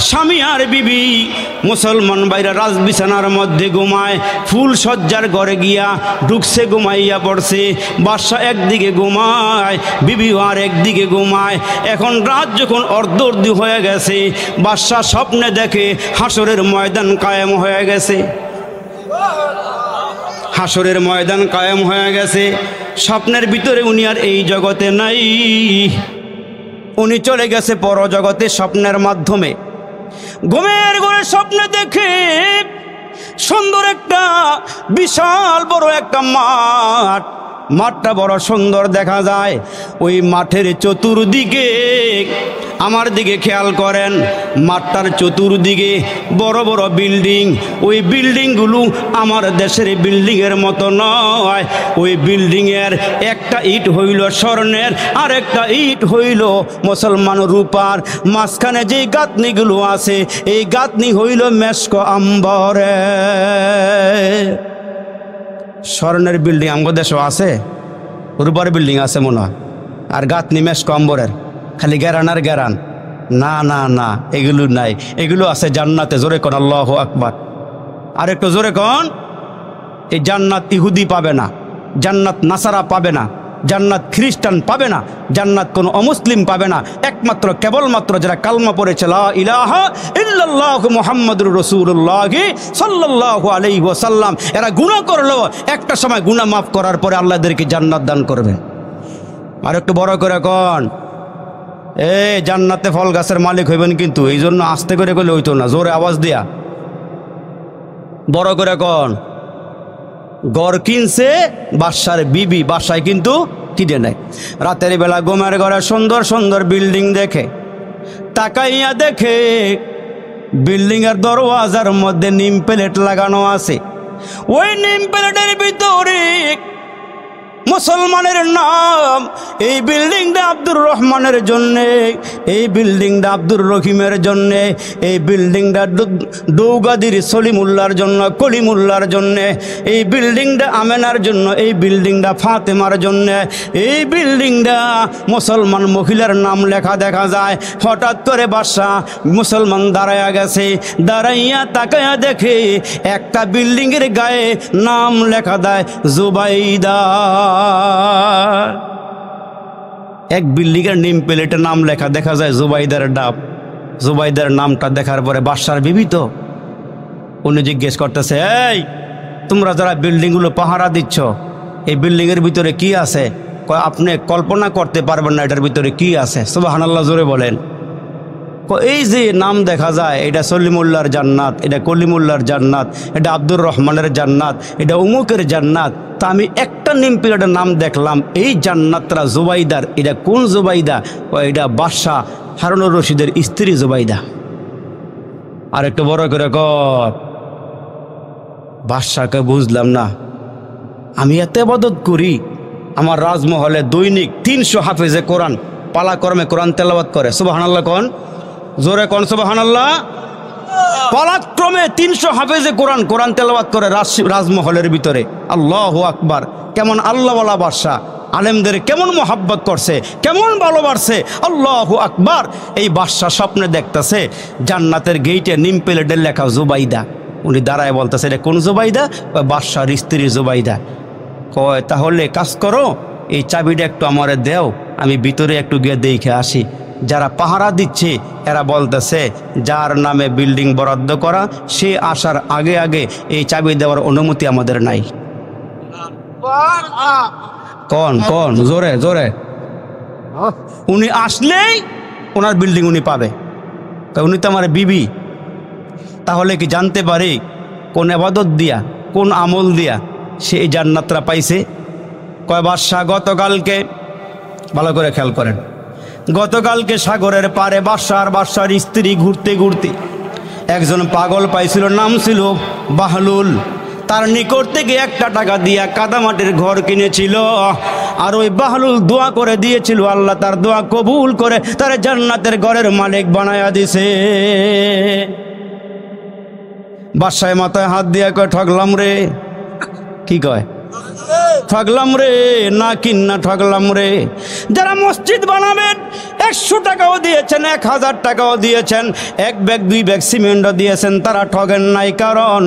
স্বামী আর বিবি মুসলমান বাইরা রাজ বিছানার মধ্যে ঘুমায়, ফুল সজ্জার ঘরে গিয়া ঢুকছে, ঘুমাইয়া পড়ছে। বাদশা একদিকে ঘুমায়, বিবিও আর একদিকে ঘুমায়। এখন রাত যখন অর্ধ হয়ে গেছে, বাদশা স্বপ্নে দেখে হাসরের ময়দান কায়েম হয়ে গেছে। হাসরের ময়দান কায়েম হয়ে গেছে। স্বপ্নের ভিতরে উনি আর এই জগতে নাই, উনি চলে গেছে পরজগতে স্বপ্নের মাধ্যমে। ঘুমের ঘরে স্বপ্নে দেখে সুন্দর একটা বিশাল বড় একটা মাঠ, মাঠটা বড় সুন্দর দেখা যায়। ওই মাঠের চতুর্দিকে, আমার দিকে খেয়াল করেন, মাঠটার চতুর্দিকে বড় বড় বিল্ডিং। ওই বিল্ডিংগুলো আমার দেশের বিল্ডিংয়ের মতো নয়। ওই বিল্ডিংয়ের একটা ইট হইল স্বর্ণের, আর একটা ইট হইল মুসলমান রূপার। মাঝখানে যেই গাঁথনিগুলো আছে, এই গাঁথনি হইল মেশক আম্বরে। স্বর্ণের বিল্ডিং আমাদের দেশেও আছে, রূপার বিল্ডিং আছে মনে হয়, আর গাঁথনি মেশক আম্বরের, খালি গেরান আর গেরান। না না না, এগুলো নাই, এগুলো আছে জান্নাতে। জোরে কোন আল্লাহু আকবার। আর একটু জোরে কোন। এই জান্নাত ইহুদি পাবে না, জান্নাত নাসারা পাবে না, জান্নাত খ্রিস্টান পাবে না, জান্নাত কোনো অমুসলিম পাবে না। একমাত্র কেবলমাত্র যারা কালমা পড়েছে লা ইলাহা ইল্লাল্লাহু মুহাম্মাদুর রাসূলুল্লাহ সাল্লাল্লাহু আলাইহি ওয়াসাল্লাম, এরা গুনাহ করলো, একটা সময় গুনাহ মাফ করার পরে আল্লাহ এদেরকে জান্নাত দান করবে। আর একটু বড় করে কোন। জান্নাতে ফল গাছের মালিক হইবেন, কিন্তু এই জন্য আস্তে করে গেলে হইতো না, জোরে আওয়াজ দিয়া বড় করে কোন। গড় কিনছে বাদশার বিবি, বাসায় কিন্তু কিনে নেয়। রাতের বেলা ঘুমের ঘরে সুন্দর সুন্দর বিল্ডিং দেখে, তাকাইয়া দেখে বিল্ডিংয়ের দরওয়াজার মধ্যে নিম প্লেট লাগানো আছে। ওই নিম প্লেটের ভিতরে মুসলমানের নাম। এই বিল্ডিংটা আব্দুর রহমানের জন্যে, এই বিল্ডিংটা আব্দুর রহিমের জন্যে, এই বিল্ডিংটা দৌগাদির সলিমুল্লাহর জন্য, কলিমুল্লাহর জন্যে, এই বিল্ডিংটা আমেনার জন্য, এই বিল্ডিংটা ফাতেমার জন্যে, এই বিল্ডিংটা মুসলমান মহিলার নাম লেখা দেখা যায়। হঠাৎ করে বাদশা মুসলমান দাঁড়াইয়া গেছে, দাঁড়াইয়া তাকাইয়া দেখে একটা বিল্ডিংয়ের গায়ে নাম লেখা দেয় জুবাইদা। এক বিল্ডিংয়ের নেম প্লেটের নাম লেখা দেখা যায় জুবাইদার ডাব। জুবাইদার নামটা দেখার পরে বাদশার বিবি তো, উনি জিজ্ঞেস করতেছে, এই তোমরা যারা বিল্ডিংগুলো পাহারা দিচ্ছ, এই বিল্ডিংয়ের ভিতরে কি আছে? আপনি কল্পনা করতে পারবেন না এটার ভিতরে কি আছে। সুবহানাল্লাহ, জোরে বলেন। এই যে নাম দেখা যায়, এটা সলিমুল্লাহর জান্নাত, এটা কলিমুল্লাহর জান্নাত, এটা আব্দুর রহমানের জান্নাত, এটা উমুকের জান্নাত। তা আমি একটা নিম প্লেটের নাম দেখলাম, এই জান্নাতরা জুবাইদার। এটা কোন জুবাইদা? এটা বাদশাহ হারুনুর রশিদের স্ত্রী জুবাইদা। আর একটু বড় করে কর। বাদশাকে বুঝলাম না, আমি এত ইবাদত করি, আমার রাজমহলে দৈনিক 300 হাফেজে কোরআন পালাক্রমে কোরআন তেলাওয়াত করে। সুবহানাল্লাহ কোন, জোরে কোন সুবহানাল্লাহ। পালাক্রমে 300 হাফেজে কোরআন কোরআন তেলাওয়াত করে রাজমহলের ভিতরে। আল্লাহু আকবার। কেমন আল্লাহওয়ালা বাদশা, আলেমদের কেমন মোহাব্বত করছে, কেমন ভালোবাসছে। আল্লাহু আকবার। এই বাদশা স্বপ্নে দেখতেছে জান্নাতের গেইটে নিম প্লেটের লেখা জুবাইদা। উনি দাঁড়ায় বলতেছে, এটা কোন জুবাইদা? বাদশার স্ত্রী জুবাইদা। কয় তাহলে কাজ করো, এই চাবিটা একটু আমারে দেও, আমি ভিতরে একটু গিয়ে দেখে আসি। যারা পাহারা দিচ্ছে এরা বলতেছে, যার নামে বিল্ডিং বরাদ্দ করা, সে আসার আগে আগে এই চাবি দেওয়ার অনুমতি আমাদের নাই। কোন কোন, জোরে জোরে। উনি আসলেই ওনার বিল্ডিং উনি পাবে, উনি তো আমার বিবি। তাহলে কি জানতে পারি কোন ইবাদত দিয়া, কোন আমল দিয়া সে এই জান্নাতটা পাইছে? কয় বাদশা গতকালকে, ভালো করে খেয়াল করেন, গতকালকে সাগরের পারে বাদশা আর বাদশার স্ত্রী ঘুরতে ঘুরতে একজন পাগল পাইছিল, নাম ছিল বাহলুল। তার নিকট থেকে 1 টাকা দিয়া কাদামাটির ঘর কিনেছিল। আর ওই বাহলুল দোয়া করে দিয়েছিল, আল্লাহ তার দোয়া কবুল করে তার জান্নাতের ঘরের মালিক বানায়া দিছে। বাদশায় মাথায় হাত দিয়া কয়, ঠকলাম রে। কি কয়? ঠগলাম রে, না কিন্না ঠগলাম রে। যারা মসজিদ বানাবেন 100 টাকাও দিয়েছেন, 1000 টাকাও দিয়েছেন, 1 ব্যাগ 2 ব্যাগ সিমেন্টও দিয়েছেন, তারা ঠগেন নাই। কারণ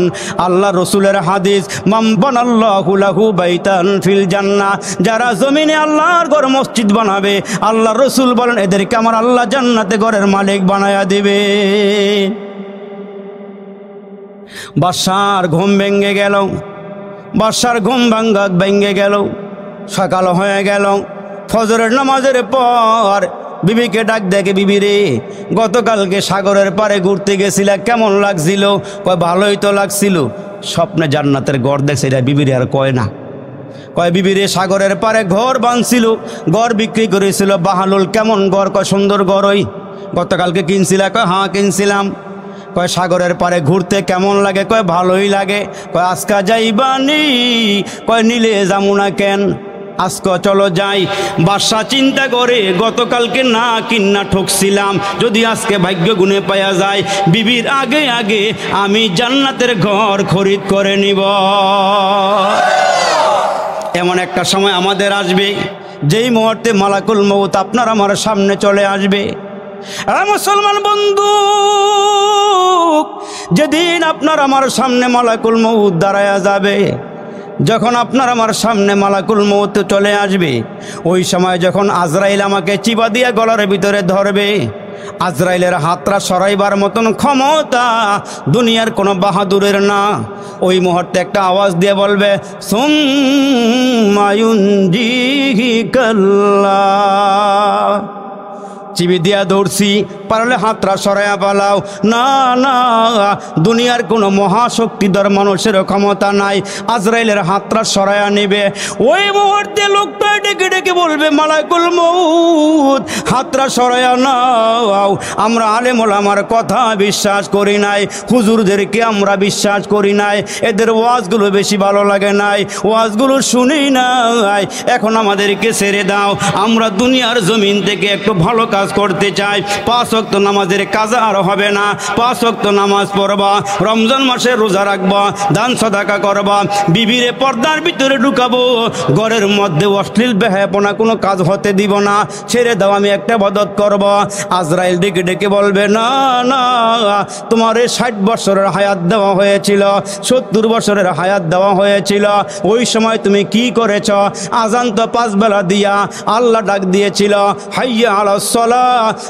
আল্লাহ রসুলের হাদিস, মান বানাল্লাহু লাহু বাইতান ফিল জান্নাহ, যারা জমিনে আল্লাহর ঘর মসজিদ বানাবে, আল্লাহ রসুল বলেন এদেরকে আমার আল্লাহ জান্নাতে ঘরের মালিক বানায়া দিবে। বাদশার ঘুম ভেঙে গেল, বাদশার ঘুম ভেঙে গেল। সকাল হয়ে গেল, ফজরের নামাজের পর বিবিকে ডাক দেখে, বিবি রে, গতকালকে সাগরের পারে ঘুরতে গেছিলা, কেমন লাগছিল? কয় ভালোই তো লাগছিল। স্বপ্নে জান্নাতের ঘর দেখছে, এটা বিবিরে আর কয় না। কয় বিবি রে, সাগরের পারে ঘর বানছিল, ঘর বিক্রি করেছিল। বাহালুল কেমন ঘর? কয় সুন্দর ঘর। ওই গতকালকে কিনছিলা? কয় হ্যাঁ কিনছিলাম। কয় সাগরের পারে ঘুরতে কেমন লাগে? কয় ভালোই লাগে। কয় আজকা যাইবানি? কয় নিলে যামু না কেন, আজকে চলো যাই। বাদশা চিন্তা করে, গতকালকে না কিন্না ঠকছিলাম, যদি আজকে ভাগ্য গুণে পাওয়া যায়, বিবির আগে আগে আমি জান্নাতের ঘর খরিদ করে নিব। এমন একটা সময় আমাদের আসবে, যেই মুহূর্তে মালাকুল মউত আপনার আমার সামনে চলে আসবে। মুসলমান বন্ধু, যেদিন আপনার আমার সামনে মালাকুল মউত দাঁড়ায়া যাবে, যখন আপনার আমার সামনে মালাকুল মউত চলে আসবে, ওই সময় যখন আজরাইল আমাকে চিবা দিয়ে গলার ভিতরে ধরবে, আজরাইলের হাতটা সরাইবার মতন ক্ষমতা দুনিয়ার কোনো বাহাদুরের না। ওই মুহূর্তে একটা আওয়াজ দিয়ে বলবে, সুম্মা ইউনজিহিকাল্লাহ। চিবি দিয়া দৌড়ছি, পারলে হাতটা সরাইয়া পালাও। না না, দুনিয়ার কোনো মহাশক্তিধর মানুষের ক্ষমতা নাই, আজরাইলের হাতটা সরাইয়া নেবে। ওই মুহূর্তে লোকটা ডেকে ডেকে বলবে, মালাকুল মউত হাতটা সরাইয়া নাও। আমরা আলেম ওলামার কথা বিশ্বাস করি নাই, হুজুরদেরকে আমরা বিশ্বাস করি নাই, এদের ওয়াজগুলো বেশি ভালো লাগে নাই, ওয়াজগুলো শুনি নাই। এখন আমাদেরকে ছেড়ে দাও, আমরা দুনিয়ার জমিন থেকে একটু ভালো কাজ করতে চাই। 5 ওয়াক্ত নামাজের কাজা আর হবে না, 5 ওয়াক্ত নামাজ পড়বা, রমজান মাসে রোজা রাখবা, দান সদাকা করবা, বিবিরে পর্দার ভিতরে ঢুকাবো, ঘরের মধ্যে অশ্লীল বেহায়াপনা কোনো কাজ হতে দিব না, ছেড়ে দাও, আমি একটা ইবাদত করব। আজরাইল ডেকে ডেকে বলবে, না না, তোমার 60 বছরের হায়াত দেওয়া হয়েছিল, 70 বছরের হায়াত দেওয়া হয়েছিল, ওই সময় তুমি কি করেছ? আজান তো 5 বেলা দিয়া আল্লাহ ডাক দিয়েছিল, হাইয়া আলাস সালাহ,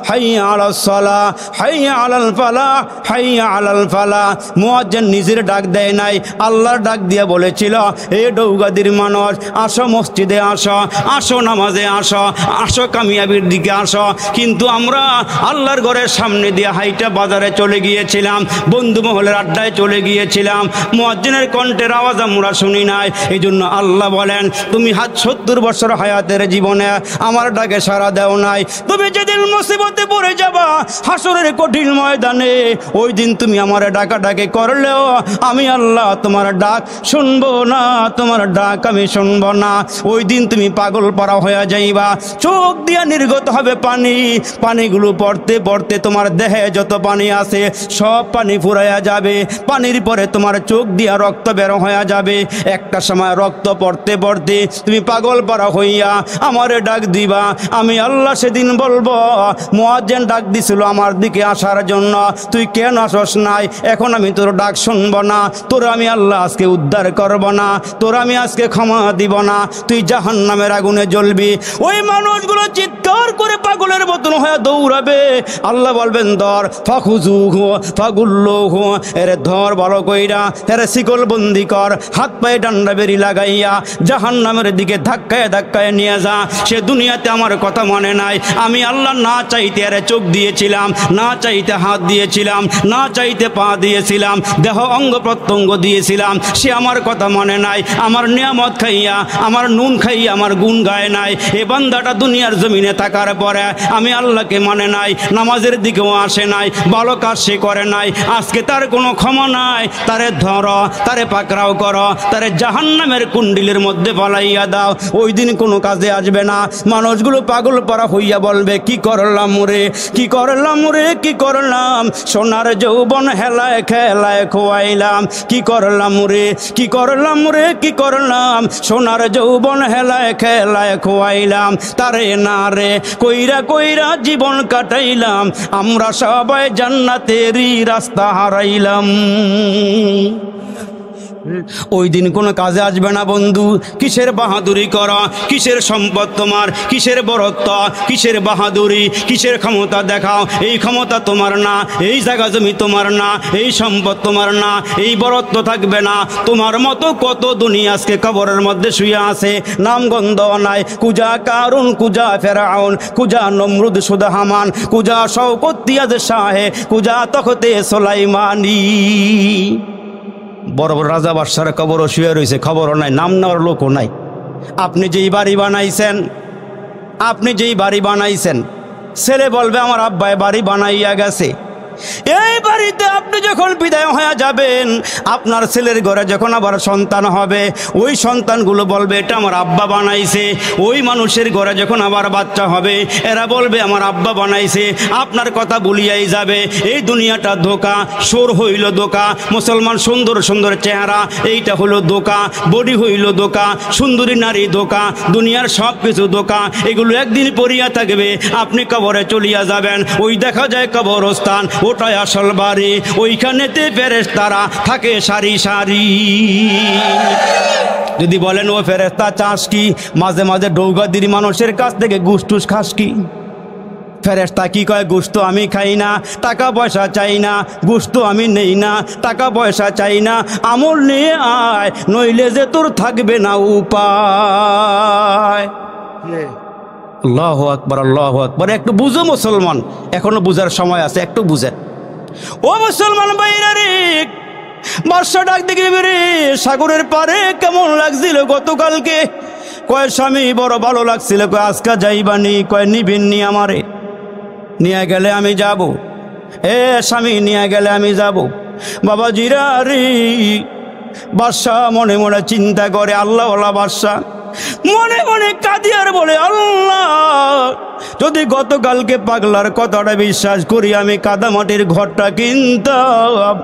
হাইয়া আলাস সালাহ, হাইয়া আলাল ফালাহ, হাইয়া আলাল ফালাহ। মুয়াজ্জিন নিজের ডাক দেয় নাই, আল্লাহর ডাক দিয়ে বলেছিল, এ ডৌগাদির মানুষ, আসো মসজিদে আসো, আসো নামাজে আসো, আসো কামিয়াবির দিকে আসো। কিন্তু আমরা আল্লাহর ঘরের সামনে দিয়ে হাইটা বাজারে চলে গিয়েছিলাম, বন্ধু মহলের আড্ডায় চলে গিয়েছিলাম, মুয়াজ্জিনের কণ্ঠের আওয়াজ আমরা শুনি নাই। এই জন্য আল্লাহ বলেন, তুমি 70 বছর হায়াতের জীবনে আমার ডাকে সাড়া দেও নাই। তুমি যেদিন মুসিবতে পড়ে যাবা হাসরের কঠিন ময়দানে, ওই দিন তুমি আমার ডাকাডাকি করলেও আমি আল্লাহ তোমার ডাক শুনবো না, তোমার ডাক আমি শুনবো না। ওই দিন তুমি পাগল পারা হয়ে যাইবা, চোখ দিয়ে নির্গত হবে পানি, পানিগুলো পড়তে পড়তে তোমার দেহে যত পানি আছে সব পানি ফুরাইয়া যাবে, পানির পরে তোমার চোখ দিয়া রক্ত বের হয়ে যাবে। একটা সময় রক্ত পড়তে পড়তে তুমি পাগল পারা হইয়া আমারে ডাক দিবা, আমি আল্লাহ সেদিন বলবো, মুয়াজ্জিন ডাক দিছিল আমার দিকে আসার জন্য, তুই কেন আসস নাই? এখন আমি তোর ডাক শুনবো না, তোর আমি আল্লাহ আজকে উদ্ধার করব না, তোর আমি আজকে ক্ষমা দিব না, তুই জাহান্নামের আগুনে জ্বলবি। ওই মানুষগুলো চিৎকার করে পাগলের মতন হয়ে দৌড়াবে। আল্লাহ বলবেন, ধর, ফাখুজুহু ফাগুল্লুহু, এরে ধর ভালো কইরা, এরে শিকল বন্দি কর, হাত পায়ে ডান্ডা বেরি লাগাইয়া জাহান্নামের দিকে ধাক্কায় ধাক্কায় নিয়ে যা। সে দুনিয়াতে আমার কথা মনে নাই, আমি আল্লাহ না চাইতে এরে চোখ দিয়েছিলাম, না চাইতে হাত দিয়েছিলাম, না চাইতে পা দিয়েছিলাম, দেহ অঙ্গ প্রত্যঙ্গ দিয়েছিলাম, সে আমার কথা মনে নাই, আমার নিয়ামত খাইয়া, আমার নুন খাইয়া আমার গুণ গায় নাই। এ বান্দাটা দুনিয়ার জমিনে থাকার পরে আমি আল্লাহকে মানে নাই, নামাজের দিকেও আসে নাই, ভালো কাজ সে করে নাই, আজকে তার কোনো ক্ষমা নাই। তারে ধরো, তারে পাকড়াও করো, তারে জাহান্নামের কুণ্ডিলের মধ্যে পালাইয়া দাও, ওই দিন কোনো কাজে আসবে না। মানুষগুলো পাগল পারা হইয়া বলবে, কি করলাম রে, কি করলাম করলাম রে কি করলাম, সোনার যৌবন হেলায় খেলায় খোয়াইলাম। কি করলাম রে কি করলাম রে কি করলাম, সোনার যৌবন হেলায় খেলায় খোয়াইলাম। তারে না রে কইরা কইরা জীবন কাটাইলাম, আমরা সবাই জান্নাতেরই রাস্তা হারাইলাম। ওই দিন কোনো কাজে আসবে না বন্ধু। কিসের বাহাদুরি করা, কিসের সম্পদ তোমার, কিসের বরত্ব, কিসের বাহাদুরি, কিসের ক্ষমতা দেখাও। এই ক্ষমতা তোমার না, এই জায়গা জমি তোমার না, এই সম্পদ তোমার না, এই বরত্ব থাকবে না। তোমার মতো কত দুনিয়া আজকে কবরের মধ্যে শুয়ে আছে, নাম গন্ধ নাই। কুজা কারুন, কুজা ফেরাউন, কুজা নমরুদ সুদা হামান, কুজা শওকতিয়াজ শাহে, কুজা তখতে সোলাইমানি। বড় বড় রাজা বাদশার কবরও শুয়ে রয়েছে, খবরও নাই, নাম নেওয়ার লোকও নাই। আপনি যেই বাড়ি বানাইছেন, আপনি যেই বাড়ি বানাইছেন, ছেলে বলবে আমার আব্বাই বাড়ি বানাইয়া গেছে। এই বাড়িতে আপনি যখন বিদায় হয়ে যাবেন, আপনার ছেলের ঘরে যখন আবার সন্তান হবে, ওই সন্তানগুলো বলবে এটা আমার আব্বা বানাইছে। ওই মানুষের ঘরে যখন আবার বাচ্চা হবে, এরা বলবে আমার আব্বা বানাইছে। আপনার কথা ভুলিয়াই যাবে। এই দুনিয়াটা ধোকা, সোর হইল ধোকা। মুসলমান সুন্দর সুন্দর চেহারা, এইটা হলো ধোকা। বডি হইল ধোকা, সুন্দরী নারী ধোকা, দুনিয়ার সব কিছু ধোকা। এগুলো একদিন পড়িয়া থাকবে, আপনি কবরে চলিয়া যাবেন। ওই দেখা যায় কবরস্থান, ওটাই আসল বাড়ি। ওইখানেতে ফেরেশতারা থাকে সারি সারি। যদি বলেন ও ফেরেশতা চাস কি, মাঝে মাঝে ডৌগাদির মানুষের কাছ থেকে গুসটুস খাস কি? ফেরেশতা কি কয়, গোশত আমি খাই না, টাকা পয়সা চাই না, গোশত আমি নেই না, টাকা পয়সা চাই না, আমল নিয়ে আয়, নইলে যে তোর থাকবে না উপায়। আল্লাহু আকবার, আল্লাহু আকবার। একটু বুঝো মুসলমান, এখনো বুঝার সময় আছে, একটু বুঝেন। ও মুসলমান ভাইরা রে, বাদশা ডাক দেখি রে, সাগরের পারে কেমন লাগছিল গতকালকে? কয় স্বামী বড় ভালো লাগছিল। কয় আজকা যাইবানি? কয় নিবিননি আমারে, নিয়ে গেলে আমি যাব। এ স্বামী নিয়ে গেলে আমি যাব। বাবা জিরা রে, বাদশা মনে মনে চিন্তা করে, আল্লাহওয়ালা বাদশা মনে মনে কাঁদিয়ার বলে, আল্লাহ যদি গতকালকে পাগলার কথাটা বিশ্বাস করি, আমি কাদামাটির ঘরটা কিনতাম,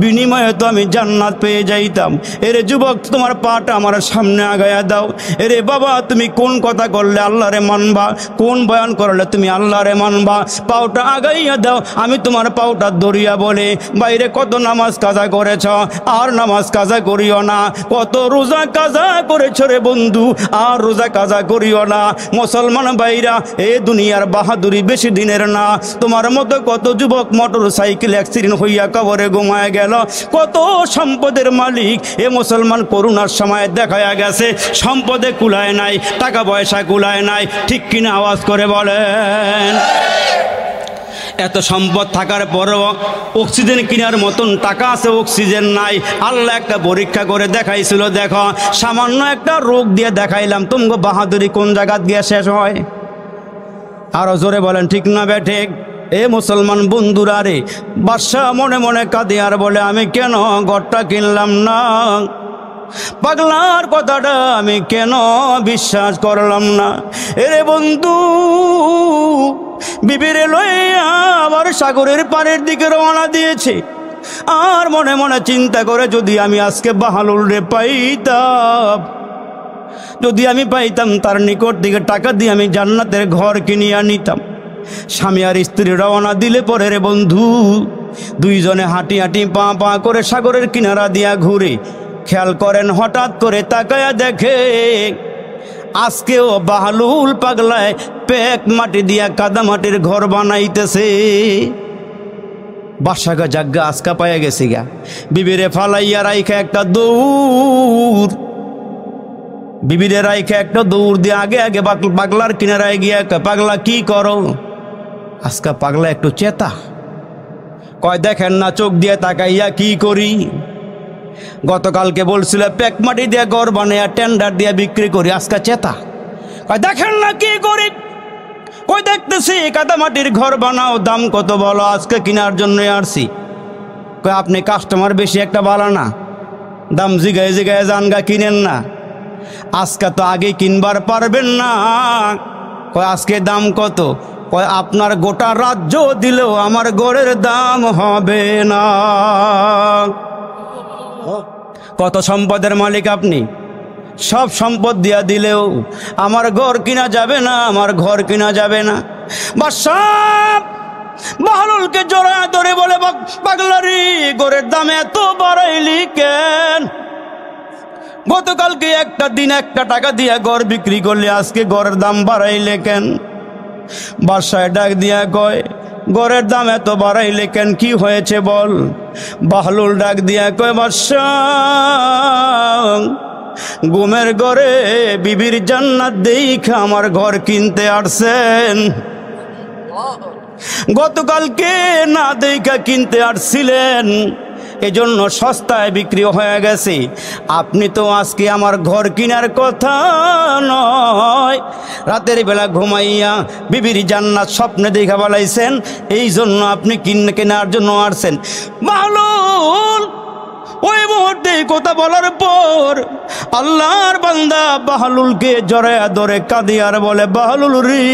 বিনিময়ে তো আমি জান্নাত পেয়ে যাইতাম। এরে যুবক, তোমার পাটা আমার সামনে আগায়া দাও। এরে বাবা, তুমি কোন কথা করলে আল্লাহরে মানবা, কোন বয়ান করলে তুমি আল্লাহরে মানবা, পাওটা আগাইয়া দাও, আমি তোমার পাওটা ধরিয়া বলে, বাইরে কত নামাজ কাজা করেছ, আর নামাজ কাজা করিও না। কত রোজা কাজা করেছ রে বন্ধু, আর রোজা কাজা করিও না। মুসলমান ভাইরা, এ দুনিয়ার বাহাদুরি বেশি দিনের না। তোমার মতো কত যুবক মোটর সাইকেল অ্যাক্সিডেন্ট হইয়া কবরে ঘুমায় গেল। কত সম্পদের মালিক এ মুসলমান করোনার সময় দেখায়া গেছে, সম্পদে কুলায় নাই, টাকা পয়সা কুলায় নাই। ঠিক কিনা আওয়াজ করে বলেন? এত সম্পদ থাকার পরও অক্সিজেন কেনার মতন টাকা আছে, অক্সিজেন নাই। আল্লাহ একটা পরীক্ষা করে দেখাইছিল, দেখো সামান্য একটা রোগ দিয়ে দেখাইলাম তোমাকে বাহাদুরি কোন জায়গা দিয়ে শেষ হয়। আরো জোরে বলেন ঠিক না বেঠিক? এ মুসলমান বন্ধুরা রে, বাদশা মনে মনে কাঁদে আর বলে, আমি কেন ঘরটা কিনলাম না, পাগলার কথাটা আমি কেন বিশ্বাস করলাম না। এরে বন্ধু, বিবিরে লইয়া আবার সাগরের পাড়ের দিকে রওনা দিয়েছে। আর মনে মনে চিন্তা করে, যদি আমি আজকে বাহালুল রে পাইতাম, যদি আমি পাইতাম তার নিকট থেকে টাকা দিয়ে আমি জান্নাতের ঘর কিনিয়া নিতাম। স্বামী আর স্ত্রী রওনা দিলে পরে রে বন্ধু, দুইজনে হাঁটি হাঁটি পা পা করে সাগরের কিনারা দিয়া ঘুরে। খেয়াল করেন, হঠাৎ করে তাকায়া দেখে আজকেও বাহালুল পাগলায় পেক মাটি দিয়া কাদা মাটির ঘর বানাইতেছে। বাদশাকে জাগ্গা আজকা পাইয়া গেছে গা। বিবিরে ফালাইয়া রাইখা একটা দৌড়, বিবিরে রাইখা একটা দৌড় দিয়ে আগে আগে পাগলার কিনারায় গিয়া, পাগলা কি করো? আজকা পাগলা একটু চেতা। কয় দেখেন না চোখ দিয়ে তাকাইয়া কি করি? গতকালকে বলছিল পেক মাটি দিয়ে ঘর বানাইয়া টেন্ডার দিয়ে বিক্রি করি, আজকা চেতা। কয় দেখেন না কি করি? কই দেখতেছি কাদা মাটির ঘর বানাও, দাম কত বলো? আজকে কেনার জন্য আসছি। কয় আপনি কাস্টমার বেশি একটা বালা না, দাম জিগায় জিগায় জানগা কিনেন না, আজকে তো আগে কিনবার পারবেন না। কয় আজকে দাম কত? কয় আপনার গোটা রাজ্য দিলেও আমার গড়ের দাম হবে না। কত সম্পদের মালিক আপনি, সব সম্পদ দিয়া দিলেও আমার ঘর কিনা যাবে না, আমার ঘর কিনা যাবে না। বাদশাহ বাহলুলকে জড়া ধরে বলে, পাগলারি ঘরের দাম এত বাড়াইলি কেন? গতকালকে একটা দিন 1 টাকা দিয়া ঘর বিক্রি করলে, আজকে ঘরের দাম বাড়াইলে কেন? বাদশাহ ডাক দিয়া কয়, ঘরের দাম এত বাড়াইলে কেন, কি হয়েছে বল? বাহলুল ডাক দিয়া কয়, বাদশাহ ঘুমের ঘরে বিবির জান্নাত দেখা আমার ঘর কিনতে আসছেন, গতকালকে না দেখা কিনতে আসছিলেন, এজন্য সস্তায় বিক্রি হয়ে গেছে। আপনি তো আজকে আমার ঘর কেনার কথা নয়, রাতের বেলা ঘুমাইয়া বিবির জান্নাত স্বপ্নে দেখা বলাইছেন, এই জন্য আপনি কেনার জন্য আসছেন। বাহলুল ওই মুহূর্তে কথা বলার পর আল্লাহর বান্দা বাহলুলকে জড়ায়া ধরে কাঁদি আর বলে, বাহলুল রে,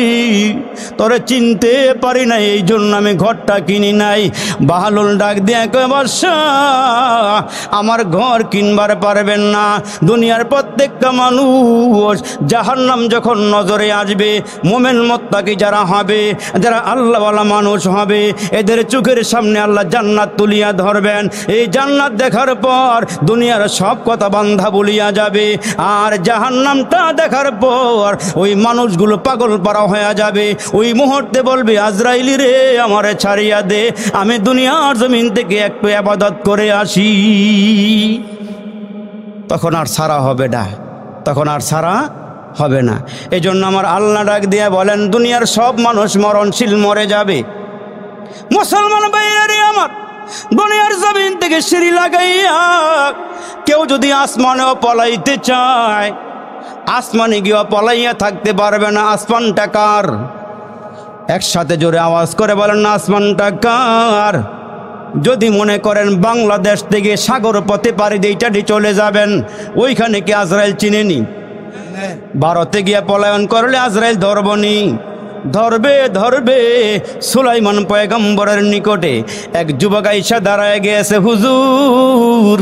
তোরে চিনতে পারি না, এই জন্য আমি ঘরটা কিনি নাই। বাহলুল ডাক দিয়ে কয়, বাদশাহ আমার ঘর কিনবার পারবেন না। দুনিয়ার প্রত্যেকটা মানুষ জাহান্নাম যখন নজরে আসবে, মোমেন মুত্তাকি যারা হবে, যারা আল্লাহওয়ালা মানুষ হবে, এদের চোখের সামনে আল্লাহ জান্নাত তুলিয়া ধরবেন। এই জান্নাত দেখার পর দুনিয়ার সব কথা বান্ধা বলিয়া যাবে, আর জাহান্নামটা দেখার পর ওই মানুষগুলো পাগল পারা হয়ে যাবে। ওই মুহূর্তে বলবে, আজরাইলি রে আমারে ছাড়িয়া দে, আমি দুনিয়ার জমিন থেকে একটু ইবাদত করে আসি। তখন আর ছাড়া হবে না, তখন আর ছাড়া হবে না। এই জন্য আমার আল্লাহ ডাক দিয়ে বলেন, দুনিয়ার সব মানুষ মরণশীল, মরে যাবে। মুসলমান ভাইরা রে আমার, দুনিয়ার জমিন থেকে সিঁড়ি লাগাইয়া কেউ যদি আসমানেও পলাইতে চায়, আসমানে গিয়ে পলাইয়া থাকতে পারবে না। আসমানটা কার? একসাথে জোরে আওয়াজ করে বলেন না, আসমানটা কার? যদি মনে করেন বাংলাদেশ থেকে সাগর পথে পাড়ি দিয়ে চলে যাবেন, ওইখানে কি আজরাইল চিনেনি? ভারতে গিয়ে পলায়ন করলে আজরাইল ধরবনি? ধরবে, ধরবে। সুলাইমান পয়গম্বরের নিকটে এক যুবক আইসা দাঁড়ায় গিয়েছে, হুজুর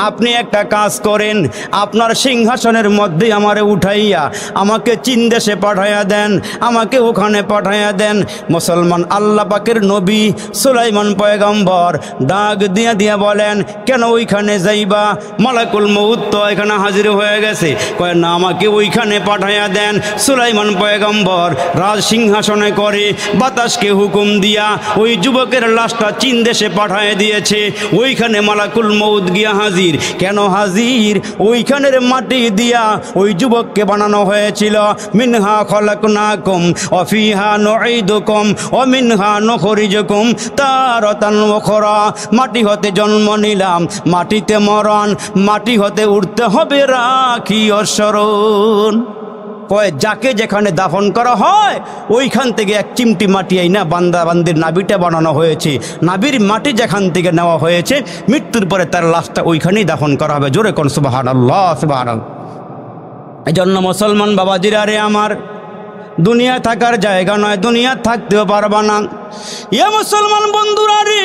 আপনি একটা কাজ করেন, আপনার সিংহাসনের মধ্যে আমারে উঠাইয়া আমাকে চীন দেশে পাঠাইয়া দেন, আমাকে ওখানে পাঠাইয়া দেন। মুসলমান আল্লাহ পাকের নবী সুলাইমান পয়গম্বর ডাক দিয়া দিয়া বলেন, কেন ওইখানে যাইবা? মালাকুল মউত তো এখানে হাজির হয়ে গেছে। কয় না, আমাকে ওইখানে পাঠাইয়া দেন। সুলাইমান পয়গম্বর রাজ সিংহাসনে করে বাতাসকে হুকুম দিয়া ওই যুবকের লাশটা চীন দেশে পাঠিয়ে দিয়েছে। ওইখানে মালাকুল মউত গিয়া হাজির। কেন হাজির? ওইখানের মাটি দিয়া ওই যুবককে বানানো হয়েছিল, মিনহা খলাকনাকুম ওয়া ফিহা নুঈদুকুম ওয়া মিনহা নুখরিজুকুম তারাতান উখরা। মাটি হতে জন্ম নিলাম, মাটিতে মরণ, মাটি হতে উঠতে হবে রাখি ও স্মরণ। কয় যাকে যেখানে দাফন করা হয় ওইখান থেকে এক চিমটি মাটি আইনা বান্দা বান্দির নাবিটা বানানো হয়েছে। নাবির মাটি যেখান থেকে নেওয়া হয়েছে, মৃত্যুর পরে তার লাশটা ওইখানেই দাফন করা হবে। জোরে কোন সুবহানাল্লাহ, সুবহানাল্লাহ। এই জন্য মুসলমান বাবাজিরা রে আমার, দুনিয়া থাকার জায়গা নয়, দুনিয়া থাকতেও পারবা না। এ মুসলমান বন্ধুরা রে,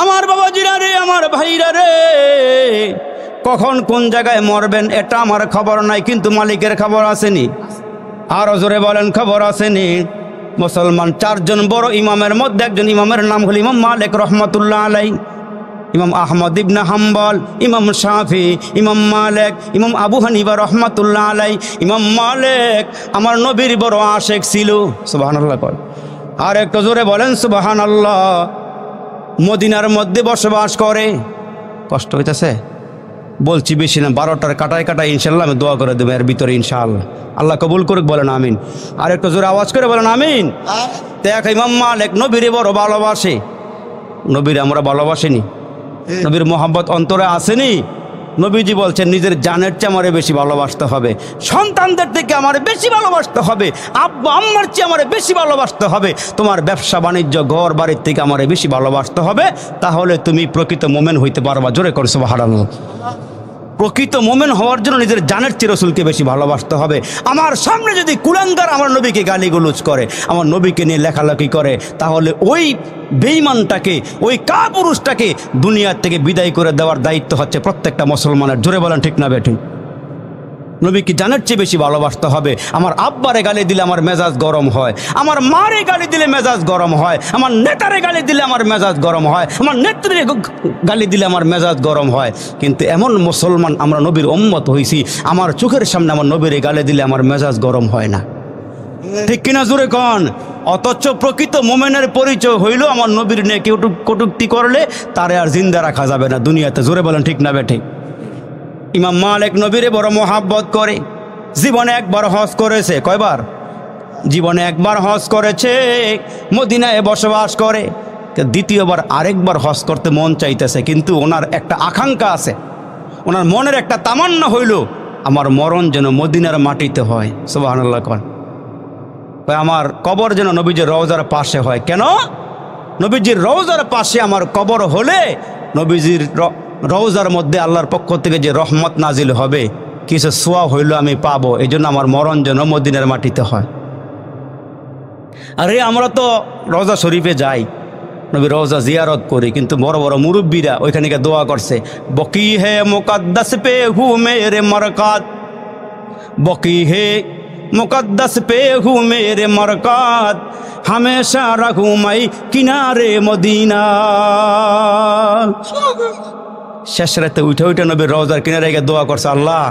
আমার বাবাজিরা রে, আমার ভাইরা রে, কখন কোন জায়গায় মরবেন এটা আমার খবর নাই, কিন্তু মালিকের খবর আসেনি। আরো জোরে বলেন, খবর আসেনি। মুসলমান চারজন বড় ইমামের মধ্যে একজন ইমামের নাম হল ইমাম মালিক রহমতুল্লাহ আলাই, ইমাম আহমদ ইবনে হাম্বল, ইমাম শাফি, ইমাম মালিক, ইমাম আবু হানিফা রহমতুল্লাহ আলাই। ইমাম মালিক আমার নবীর বড় আশেক ছিল। সুবহানাল্লাহ। আর একটু জোরে বলেন সুবহানাল্লাহ। মদিনার মধ্যে বসবাস করে। কষ্ট হইতেছে? বলছি বেশি না, 12টার কাটায় কাটায় ইনশাল্লাহ আমি দোয়া করে দেবো এর ভিতরে ইনশাআল্লাহ। আল্লাহ কবুল করুক, বলেন আমিন। আর একটু জোরে আওয়াজ করে বলেন আমিন। দেখ, ইমাম মালিক নবীরে বড় ভালোবাসে। নবীরে আমরা ভালোবাসিনি? নবীর মোহাব্বত অন্তরে আসেনি? নবীজি বলছেন নিজের জানের চেয়ে আমারে বেশি ভালোবাসতে হবে, সন্তানদের থেকে আমারে বেশি ভালোবাসতে হবে, আব্বা আম্মার চেয়ে আমারে বেশি ভালোবাসতে হবে, তোমার ব্যবসা বাণিজ্য ঘর বাড়ির থেকে আমারে বেশি ভালোবাসতে হবে, তাহলে তুমি প্রকৃত মোমেন হইতে পারবা। জোরে করে সুবহানাল্লাহ। প্রকৃত মোমেন হওয়ার জন্য নিজের জানের চেয়ে রসুলকে বেশি ভালোবাসতে হবে। আমার সামনে যদি কুলাঙ্গার আমার নবীকে গালিগুলোজ করে, আমার নবীকে নিয়ে লেখালেখি করে, তাহলে ওই বেঈমানটাকে, ওই কাপুরুষটাকে দুনিয়ার থেকে বিদায় করে দেওয়ার দায়িত্ব হচ্ছে প্রত্যেকটা মুসলমানের। জোরে বলেন ঠিক না বেঠিক? নবীকে জানার চেয়ে বেশি ভালোবাসতে হবে। আমার আব্বারে গালি দিলে আমার মেজাজ গরম হয়, আমার মারে গালি দিলে মেজাজ গরম হয়, আমার নেতারে গালি দিলে আমার মেজাজ গরম হয়, আমার নেত্রীরে গালি দিলে আমার মেজাজ গরম হয়। কিন্তু এমন মুসলমান আমরা নবীর উম্মত হইছি, আমার চোখের সামনে আমার নবীরে গালি দিলে আমার মেজাজ গরম হয় না। ঠিক কিনা জোরে কন? অথচ প্রকৃত মোমেনের পরিচয় হইল আমার নবীর নিয়ে কেউ কটূক্তি করলে তারে আর জিন্দা রাখা যাবে না দুনিয়াতে। জোরে বলেন ঠিক না বেঠিক? ইমাম মালিক নবীরে বড় মোহাব্বত করে, জীবনে একবার হজ করেছে। কয়বার? জীবনে একবার হজ করেছে, মদিনায় বসবাস করে। দ্বিতীয়বার আরেকবার হজ করতে মন চাইতেছে, কিন্তু ওনার একটা আকাঙ্ক্ষা আছে, ওনার মনের একটা তামান্না হইল আমার মরণ যেন মদিনার মাটিতে হয়। সুবহানাল্লাহ কন। আমার কবর যেন নবীজির রওজার পাশে হয়। কেন? নবীজির রওজার পাশে আমার কবর হলে নবীজির রওজার মধ্যে আল্লাহর পক্ষ থেকে যে রহমত নাজিল হবে, কিছু সোয়া হইল আমি পাবো। এই জন্য আমার মরণ যেন মদিনার মাটিতে হয়। আরে আমরা তো রওজা শরীফে যাই, নবী রওজা জিয়ারত করি, কিন্তু বড় বড় মুরব্বীরা ওইখানে গিয়ে দোয়া করছে, বকি হে মুকদ্দাস পে হু মেরে মরকাত, বকি হে মুকদ্দাস পে হু মেরে মরকাত, हमेशा रखूं मैं किनारे मदीना। শেষ রাতে উঠে উঠে নবীর রওজার কিনারে গিয়ে দোয়া করছে, আল্লাহ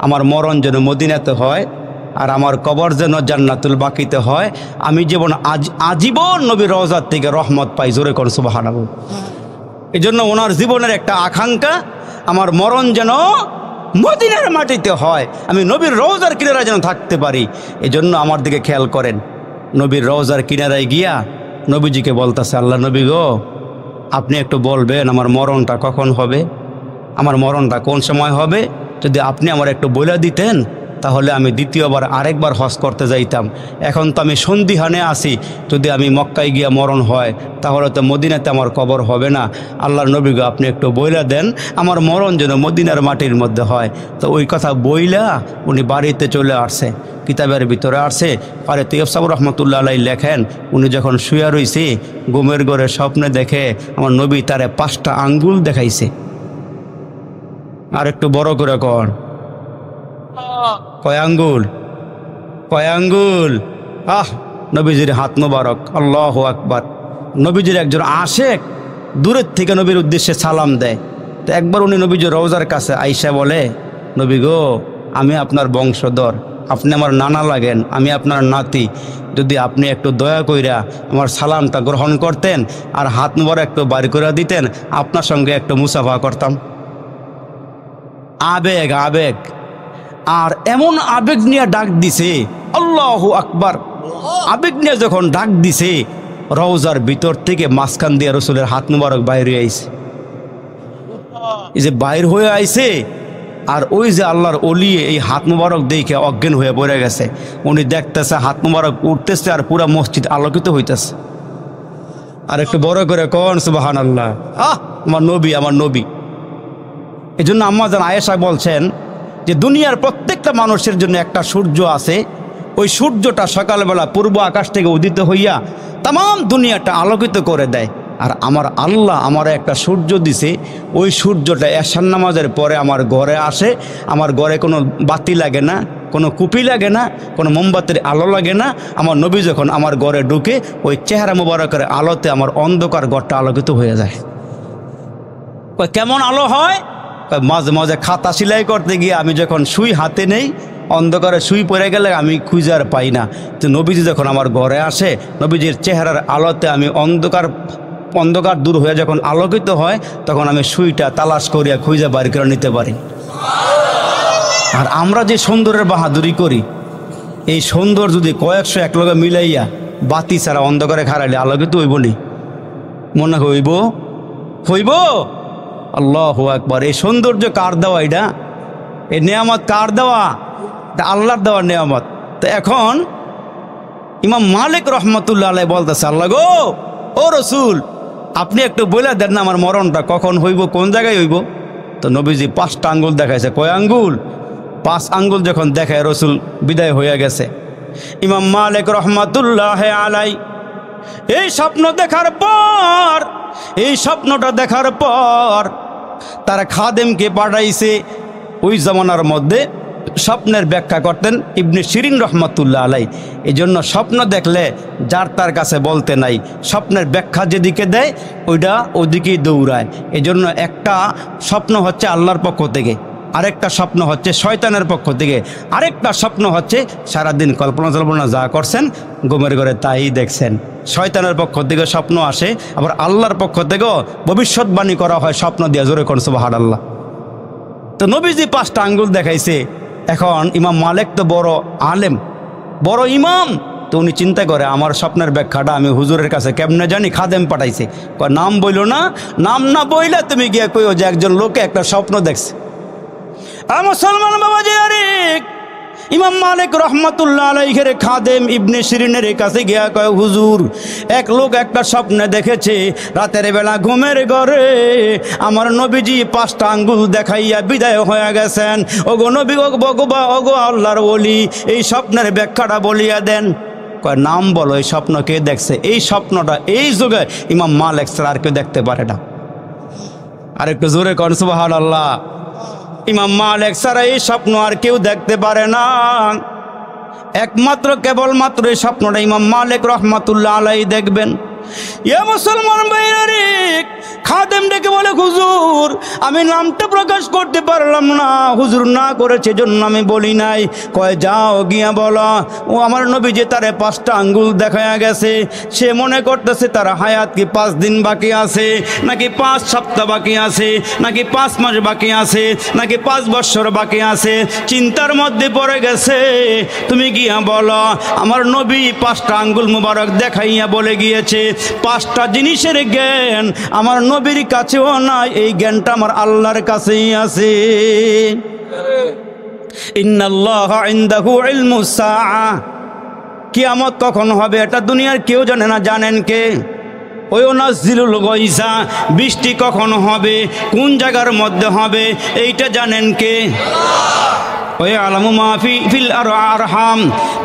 আমার মরণ যেন মদিনাতে হয়, আর আমার কবর যেন জান্নাতুল বাকিতে হয়, আমি যেমন আজীবন নবীর রওজার থেকে রহমত পাই। জোরে কর সুবহানাল্লাহ। এই জন্য ওনার জীবনের একটা আকাঙ্ক্ষা, আমার মরণ যেন মদিনার মাটিতে হয়, আমি নবীর রওজার কিনারে যেন থাকতে পারি। এই জন্য আমার দিকে খেয়াল করেন, নবীর রওজার কিনারায় গিয়া নবীজিকে বলতেছে, আল্লাহ নবী গো, আপনি একটু বলবেন আমার মরণটা কখন হবে, আমার মরণটা কোন সময় হবে? যদি আপনি আমার একটু বলে দিতেন তাহলে আমি দ্বিতীয়বার আরেকবার হজ করতে যাইতাম। এখন তো আমি সন্দিহানে আছি, যদি আমি মক্কায় গিয়া মরণ হয় তাহলে তো মদিনাতে আমার কবর হবে না। আল্লাহর নবী গো, আপনি একটু বইলা দেন আমার মরণ যেন মদিনার মাটির মধ্যে হয়। তো ওই কথা বইলা উনি বাড়িতে চলে আসছে, কিতাবের ভিতরে আসছে। আরে তৈয়ব সাহেব রহমতুল্লাহ আলাই লেখেন, উনি যখন শুয়া রইছে ঘুমের ঘরে স্বপ্নে দেখে আমার নবী তারে 5টা আঙ্গুল দেখাইছে। আর একটু বড় করে কর, কয় আঙ্গুল? কয় আঙ্গুল? নবীজির হাত মোবারক। আল্লাহু আকবার। নবীজির একজন আশেক দূরের থেকে নবীর উদ্দেশ্যে সালাম দেয়। তো একবার উনি নবীজির রওজার কাছে আইসা বলে, নবী গো, আমি আপনার বংশধর, আপনি আমার নানা লাগেন, আমি আপনার নাতি, যদি আপনি একটু দয়া কইরা আমার সালামটা গ্রহণ করতেন আর হাত মোবারক একটু বাড়ি করে দিতেন, আপনার সঙ্গে একটু মুসাফা করতাম। আবেগ, আবেগ। আর এমন আবেগ নিয়ে ডাক দিছে, আল্লাহু আকবার। আবেগ নিয়ে যখন ডাক দিছে, রওজার ভিতর থেকে মাঝখান দিয়ে রসুলের হাত মুবারক বাইর হয়ে আইছে। এই যে বাইর হয়ে আইছে, আর ওই যে আল্লাহর ওলি এই হাত মুবারক দেখে অজ্ঞান হয়ে পড়ে গেছে। উনি দেখতেছে হাত মুবারক উঠতেছে আর পুরা মসজিদ আলোকিত হইতেছে। আর একটু বড় করে কোন সুবহানাল্লাহ। আমার নবী, আমার নবী। এই জন্য আম্মা জান আয়েশা বলছেন যে দুনিয়ার প্রত্যেকটা মানুষের জন্য একটা সূর্য আছে, ওই সূর্যটা সকালবেলা পূর্ব আকাশ থেকে উদিত হইয়া তাম দুনিয়াটা আলোকিত করে দেয়। আর আমার আল্লাহ আমার একটা সূর্য দিছে, ওই সূর্যটা এশার নামাজের পরে আমার ঘরে আসে। আমার ঘরে কোনো বাতি লাগে না, কোনো কুপি লাগে না, কোনো মোমবাতির আলো লাগে না। আমার নবী যখন আমার ঘরে ঢুকে, ওই চেহারা মুবারকের আলোতে আমার অন্ধকার ঘরটা আলোকিত হয়ে যায়। কেমন আলো হয়? মাঝে মাঝে খাতা সেলাই করতে গিয়ে আমি যখন সুই হাতে নেই, অন্ধকারে সুই পড়ে গেলে আমি খুঁজে আর পাই না। তো নবীজি যখন আমার ঘরে আসে, নবীজির চেহারার আলোতে আমি অন্ধকার দূর হয়ে যখন আলোকিত হয়, তখন আমি সুইটা তালাশ করিয়া খুঁজে বাড়ি করে নিতে পারি। আর আমরা যে সৌন্দর্যের বাহাদুরি করি, এই সুন্দর যদি কয়েকশো একলগে মিলাইয়া বাতি ছাড়া অন্ধকারে খারাইলে আলোকিত হইব নি? মনে হইব? হইব? আল্লাহু আকবার। এই সৌন্দর্য কার দেওয়া? এটা এই নেয়ামত কার দেওয়া? এটা আল্লাহর দেওয়ার নেয়ামত। তো এখন ইমাম মালিক রহমতুল্লাহ আলাইহি বলতেছে, আল্লাহ গো, ও রসুল, আপনি একটু বলে দেন না আমার মরণটা কখন হইব, কোন জায়গায় হইব? তো নবীজি 5টা আঙ্গুল দেখাইছে। কয় আঙ্গুল? 5 আঙ্গুল যখন দেখায় রসুল বিদায় হয়ে গেছে। ইমাম মালিক রহমাতুল্লাহ আলাই এই স্বপ্ন দেখার পর, এই স্বপ্নটা দেখার পর তারা খাদেমকে পাঠাইছে। ওই জামানার মধ্যে স্বপ্নের ব্যাখ্যা করতেন ইবনে শিরিন রহমাতুল্লাহ আলাই। এই জন্য স্বপ্ন দেখলে যার তার কাছে বলতে নাই, স্বপ্নের ব্যাখ্যা যেদিকে দেয় ওইটা ওদিকেই দৌড়ায়। এই জন্য একটা স্বপ্ন হচ্ছে আল্লাহর পক্ষ থেকে, আরেকটা স্বপ্ন হচ্ছে শয়তানের পক্ষ থেকে, আরেকটা স্বপ্ন হচ্ছে সারাদিন কল্পনা জল্পনা যা করছেন ঘুমের ঘরে তাই দেখছেন। শয়তানের পক্ষ থেকে স্বপ্ন আসে, আবার আল্লাহর পক্ষ থেকেও ভবিষ্যৎবাণী করা হয় স্বপ্ন দিয়া। জোরে কোন সুবহানাল্লাহ। তো নবীজি 5টা আঙ্গুল দেখাইছে। এখন ইমাম মালিক তো বড় আলেম, বড় ইমাম, তো উনি চিন্তা করে আমার স্বপ্নের ব্যাখ্যাটা আমি হুজুরের কাছে কেমনে জানি। খাদেম পাঠাইছে, কয় নাম বইলো না, নাম না বইলে তুমি গিয়ে কইও যে একজন লোকে একটা স্বপ্ন দেখছে। মুসলমান বাবাজি, আরে ইমাম মালিক রহমাতুল্লাহ আলাইহির খাদেম ইবনে শিরিনের কাছে গিয়া কয় হুজুর, এক লোক একটা স্বপ্নে দেখেছে রাতের বেলা ঘুমের ঘরে আমার নবীজি 5টা আঙ্গুল দেখাইয়া বিদায় হয়ে গেছেন। ওগো নবী, ওগো আল্লাহর ওলি, এই স্বপ্নের ব্যাখ্যাটা বলিয়া দেন। কয় নাম বলো, এই স্বপ্ন কে দেখছে? এই স্বপ্নটা এই যুগে ইমাম মালিক ছাড়া আর কেউ দেখতে পারে না। আর একটু জোরে কোন সুবহানাল্লাহ। ইমাম মালিক ছাড়া এই স্বপ্ন আর কেউ দেখতে পারে না। একমাত্র কেবলমাত্র এই স্বপ্নটা ইমাম মালিক রহমাতুল্লাহ আলাইহি দেখবেন। ইয়া মুসলমান ভাইরা রে, খাদেম ডেকে বলে হুজুর আমি নামটা প্রকাশ করতে পারলাম না, হুজুর না করেছে জন্য আমি বলি নাই। কয় যাও গিয়া বলো ও আমার নবী যে তারে 5টা আঙ্গুল দেখায়া গেছে, সে মনে করতেছে তার হায়াত কি 5 দিন বাকি আছে, নাকি 5 সপ্তাহ বাকি আছে, নাকি 5 মাস বাকি আছে, নাকি 5 বছর বাকি আছে। চিন্তার মধ্যে পড়ে গেছে। তুমি গিয়া বলো আমার নবী 5টা আঙ্গুল মুবারক দেখাইয়া বলে গিয়েছে 5টা জিনিসের জ্ঞান আমার নবীর কাছেও নাই, এই জ্ঞানটা আমার আল্লাহর কাছেই আছে। ইন্নাল্লাহা ইনদাহু ইলমুস সাআ, কিয়ামত কখন হবে এটা দুনিয়ার কেউ জানে না, জানেন কে? ওই নাযিলুল গায়সা, বৃষ্টি কখন হবে, কোন জায়গার মধ্যে হবে, এইটা জানেন কে? ওই আলামু মাফি ফিল আরহাম,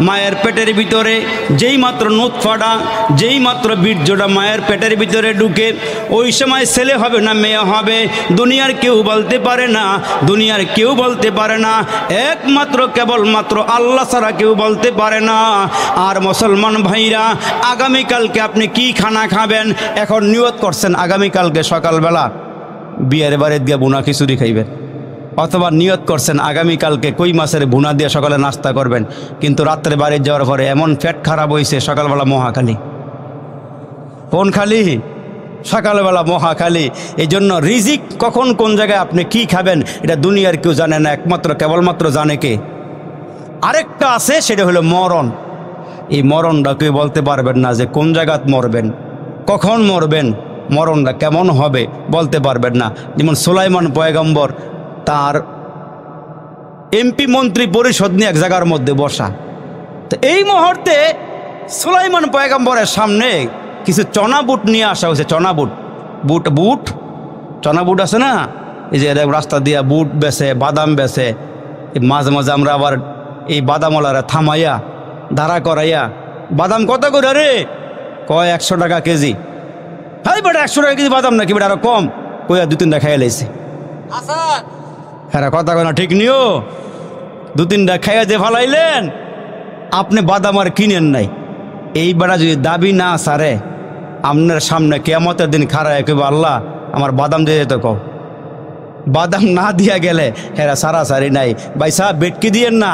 মায়ের পেটের ভিতরে যেই মাত্র নুতফাটা, যেই মাত্র বীর্যটা মায়ের পেটের ভিতরে ঢুকে ওই সময় ছেলে হবে না মেয়ে হবে দুনিয়ার কেউ বলতে পারে না, দুনিয়ার কেউ বলতে পারে না, একমাত্র কেবলমাত্র আল্লাহ ছাড়া কেউ বলতে পারে না। আর মুসলমান ভাইরা, আগামীকালকে আপনি কি খানা খাবেন এখন নিয়ত করছেন, আগামীকালকে সকালবেলা বিয়ের বাড়িতে গিয়ে বুনা খিচুড়ি খাইবেন, অথবা নিয়ত করছেন আগামীকালকে কই মাছের ভুনা দিয়ে সকালে নাস্তা করবেন, কিন্তু রাত্রে বাড়ি যাওয়ার পরে এমন পেট খারাপ হয়েছে সকালবেলা মহাখালী। কোন খালি? সকালবেলা মহাখালী। এই জন্য রিজিক কখন কোন জায়গায় আপনি কি খাবেন এটা দুনিয়ার কেউ জানে না, একমাত্র কেবলমাত্র জানে কে? আরেকটা আছে, সেটা হলো মরণ। এই মরণটা কেউ বলতে পারবেন না যে কোন জায়গাত মরবেন, কখন মরবেন, মরণটা কেমন হবে বলতে পারবেন না। যেমন সুলাইমান পয়গম্বর তার এমপি মন্ত্রী পরিষদ নিয়ে এক জায়গার মধ্যে বসা, তো এই মুহূর্তে সুলাইমান পয়গম্বরের সামনে কিছু চনা বুট নিয়ে আসা হয়েছে। চনা বুট, বুট চনা বুট আছে না, এই যে রাস্তা দিয়া বুট বেছে, বাদাম বেছে। মাঝে মাঝে আমরা আবার এই বাদামওয়ালারা থামাইয়া দাঁড়া করাইয়া, বাদাম কত করে রে? কয় 100 টাকা কেজি। হাই বেটা 100 টাকা কেজি বাদাম নাকি বেটা, আরো কম কইয়া 2-3টা খাইয়া লাইছে। হ্যাঁ কথা কয় না, ঠিক নিও। 2-3টা খাইয়া যে ফালাইলেন, আপনি বাদাম আর কিনেন নাই। এই বেটা যদি দাবি না সারে আপনার সামনে কিয়ামতের দিন খাড়ায় কইব আল্লাহ আমার বাদাম দিয়ে যেত, কও বাদাম না দিয়া গেলে হেরা সারাসারি নাই। ভাই সাহেব বেটকি দিয়েন না,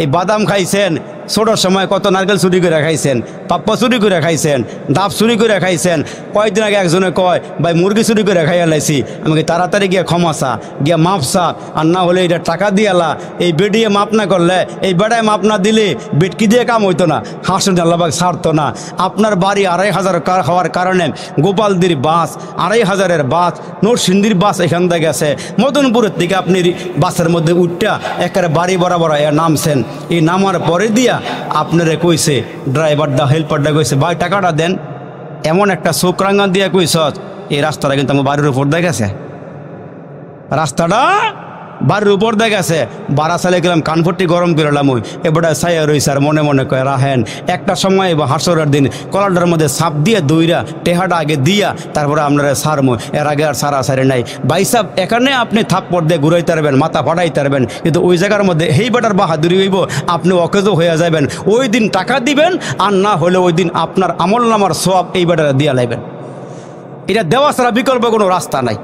এই বাদাম খাইছেন, ছোটোর সময় কত নারকেল চুরি করে খাইছেন, পাপ্পা চুরি করে খাইছেন, ডাব চুরি করে খাইছেন। কয়েকদিন আগে একজনে কয় ভাই মুরগি চুরি করে খাইয়া লাইছি, আমাকে তাড়াতাড়ি গিয়ে ক্ষমাসা, গিয়া মাপসা, আর না হলে এটা টাকা দিয়ালা। এই বেডিয়ে মাপ না করলে, এই বেড়ায় মাপ না দিলে বেটকি দিয়ে কাম হইতো না, হাসন আল্লাহবাগ ছাড়তো না। আপনার বাড়ি 2500 হওয়ার কারণে গোপালদির বাস, 2500-এর বাস, নরসিংদীর বাস এখান থেকে গেছে, মদনপুরের থেকে আপনি বাসের মধ্যে উঠটা একেবারে বাড়ি বরাবর নামছেন। এই নামার পরে দিয়া আপনারে কইছে ড্রাইভারটা, হেল্পারটা কইছে ভাই টাকাটা দেন, এমন একটা চোখ রাঙ্গা দিয়া কইস এই রাস্তাটা কিন্তু আমার বাড়ির উপর দিয়ে গেছে। রাস্তাটা বাড়ির উপর দিয়ে গেছে, বাড়া চালে গেলাম, কানফুটি গরম করলাম, ওই এবারে ছায়া রয়েছে আর মনে মনে কয় রাহেন একটা সময় বা হাসরের দিন কলাটার মধ্যে সাপ দিয়ে দইরা টেহাটা আগে দিয়া তারপরে আপনারা সারমো, এর আগে আর সারা সারে নাই। ভাই সাহেব এখানে আপনি থাপ্পড় দিয়ে ঘুরাইতে পারবেন, মাথা ফাটাইতে পারবেন, কিন্তু ওই জায়গার মধ্যে এই বেটার বাহাদুরি হইব, আপনি অকেজো হয়ে যাবেন। ওই দিন টাকা দিবেন, আর না হলে ওই দিন আপনার আমল নামার সওয়াব এই বেটারা দিয়া লাইবেন। এটা দেওয়া ছাড়া বিকল্প কোনো রাস্তা নাই।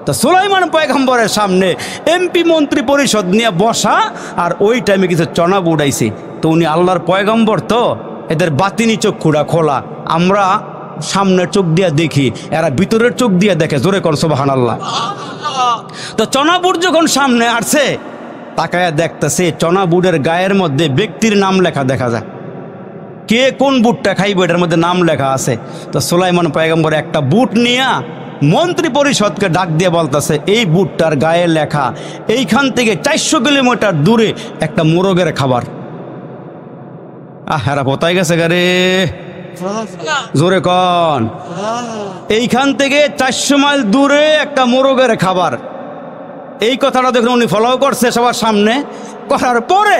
তো সুলাইমান পয়গম্বরের সামনে এমপি মন্ত্রী পরিষদ নিয়ে বসা, আর ওই টাইমে কিছু চনাব উড়াইছে। তো উনি আল্লাহর পয়গম্বর, তো এদের বাতিনি চক্ষুরা খোলা, আমরা সামনের চোখ দিয়ে দেখি, এরা ভিতরের চোখ দিয়ে দেখে। জোরে কোন সুবহানাল্লাহ। তো চনাবুড় যখন সামনে আসছে, তাকায়া দেখতেছে চনাবুড়ের গায়ের মধ্যে ব্যক্তির নাম লেখা দেখা যায়, কে কোন বুটটা খাইব এটার মধ্যে নাম লেখা আছে। তো সুলাইমান পয়গম্বর একটা বুট নিয়ে মন্ত্রী পরিষদকে ডাক দিয়ে বলতেছে, এই বুটটার গায়ে লেখা এইখান থেকে 400 কিলোমিটার দূরে একটা মোরগের খাবার। হেরা কোথায় গেছে গারে, জোরে কন। এইখান থেকে 400 মাইল দূরে একটা মোরগের খাবার। এই কথাটা দেখুন উনি ফলো করছে সবার সামনে, করার পরে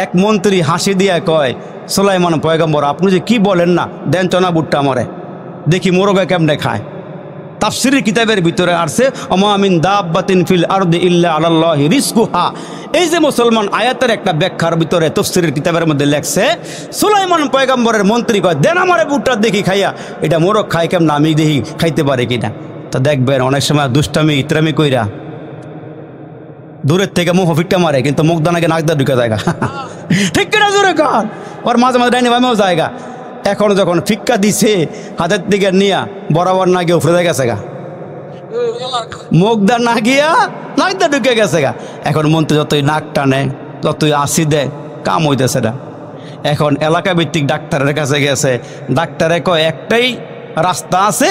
এক মন্ত্রী হাসি দিয়ে কয়, সুলাইমান পয়গম্বর আপনি যে কি বলেন না, দেন চনা বুটটা আমারে দেখি মোরগে কেমনে খায়। তাফসিরের কিতাবের ভিতরে আসছে, ওমা মিন দাব্বাতিন ফিল আরদি ইল্লা আলাল্লাহি রিজকুহা। এই যে মুসলমান আয়াতের একটা ব্যাখ্যার ভিতরে তাফসিরের কিতাবের মধ্যে লেখছে, সুলাইমান পয়গম্বরের মন্ত্রী কয় দেন আমারে বুটটা দেখি খাইয়া, এটা মোরগ খায় কেমন, আমি দেখি খাইতে পারে কিনা। তা দেখবেন অনেক সময় দুষ্টামি ইতরামি কইরা দূরের থেকে মুখ ফিটটা মারে, কিন্তু মুখ দানাকে নাকদা ঢুকে জায়গা, ঠিক কিনা জোরে কর। ওর মাঝে মাঝে ডাইনি বামেও জায়গা। এখন যখন ফিক্কা দিছে হাতের দিকে নিয়া বরাবর না গিয়ে উফরে গেছে গা, মুখদা না গিয়া নাকদা ঢুকে গেছে গা। এখন মন্ত্রী যতই নাক টানে, যতই আসি দেয়, কাম হইতেছে না। এখন এলাকা ভিত্তিক ডাক্তারের কাছে গেছে, ডাক্তারে কয় একটাই রাস্তা আছে,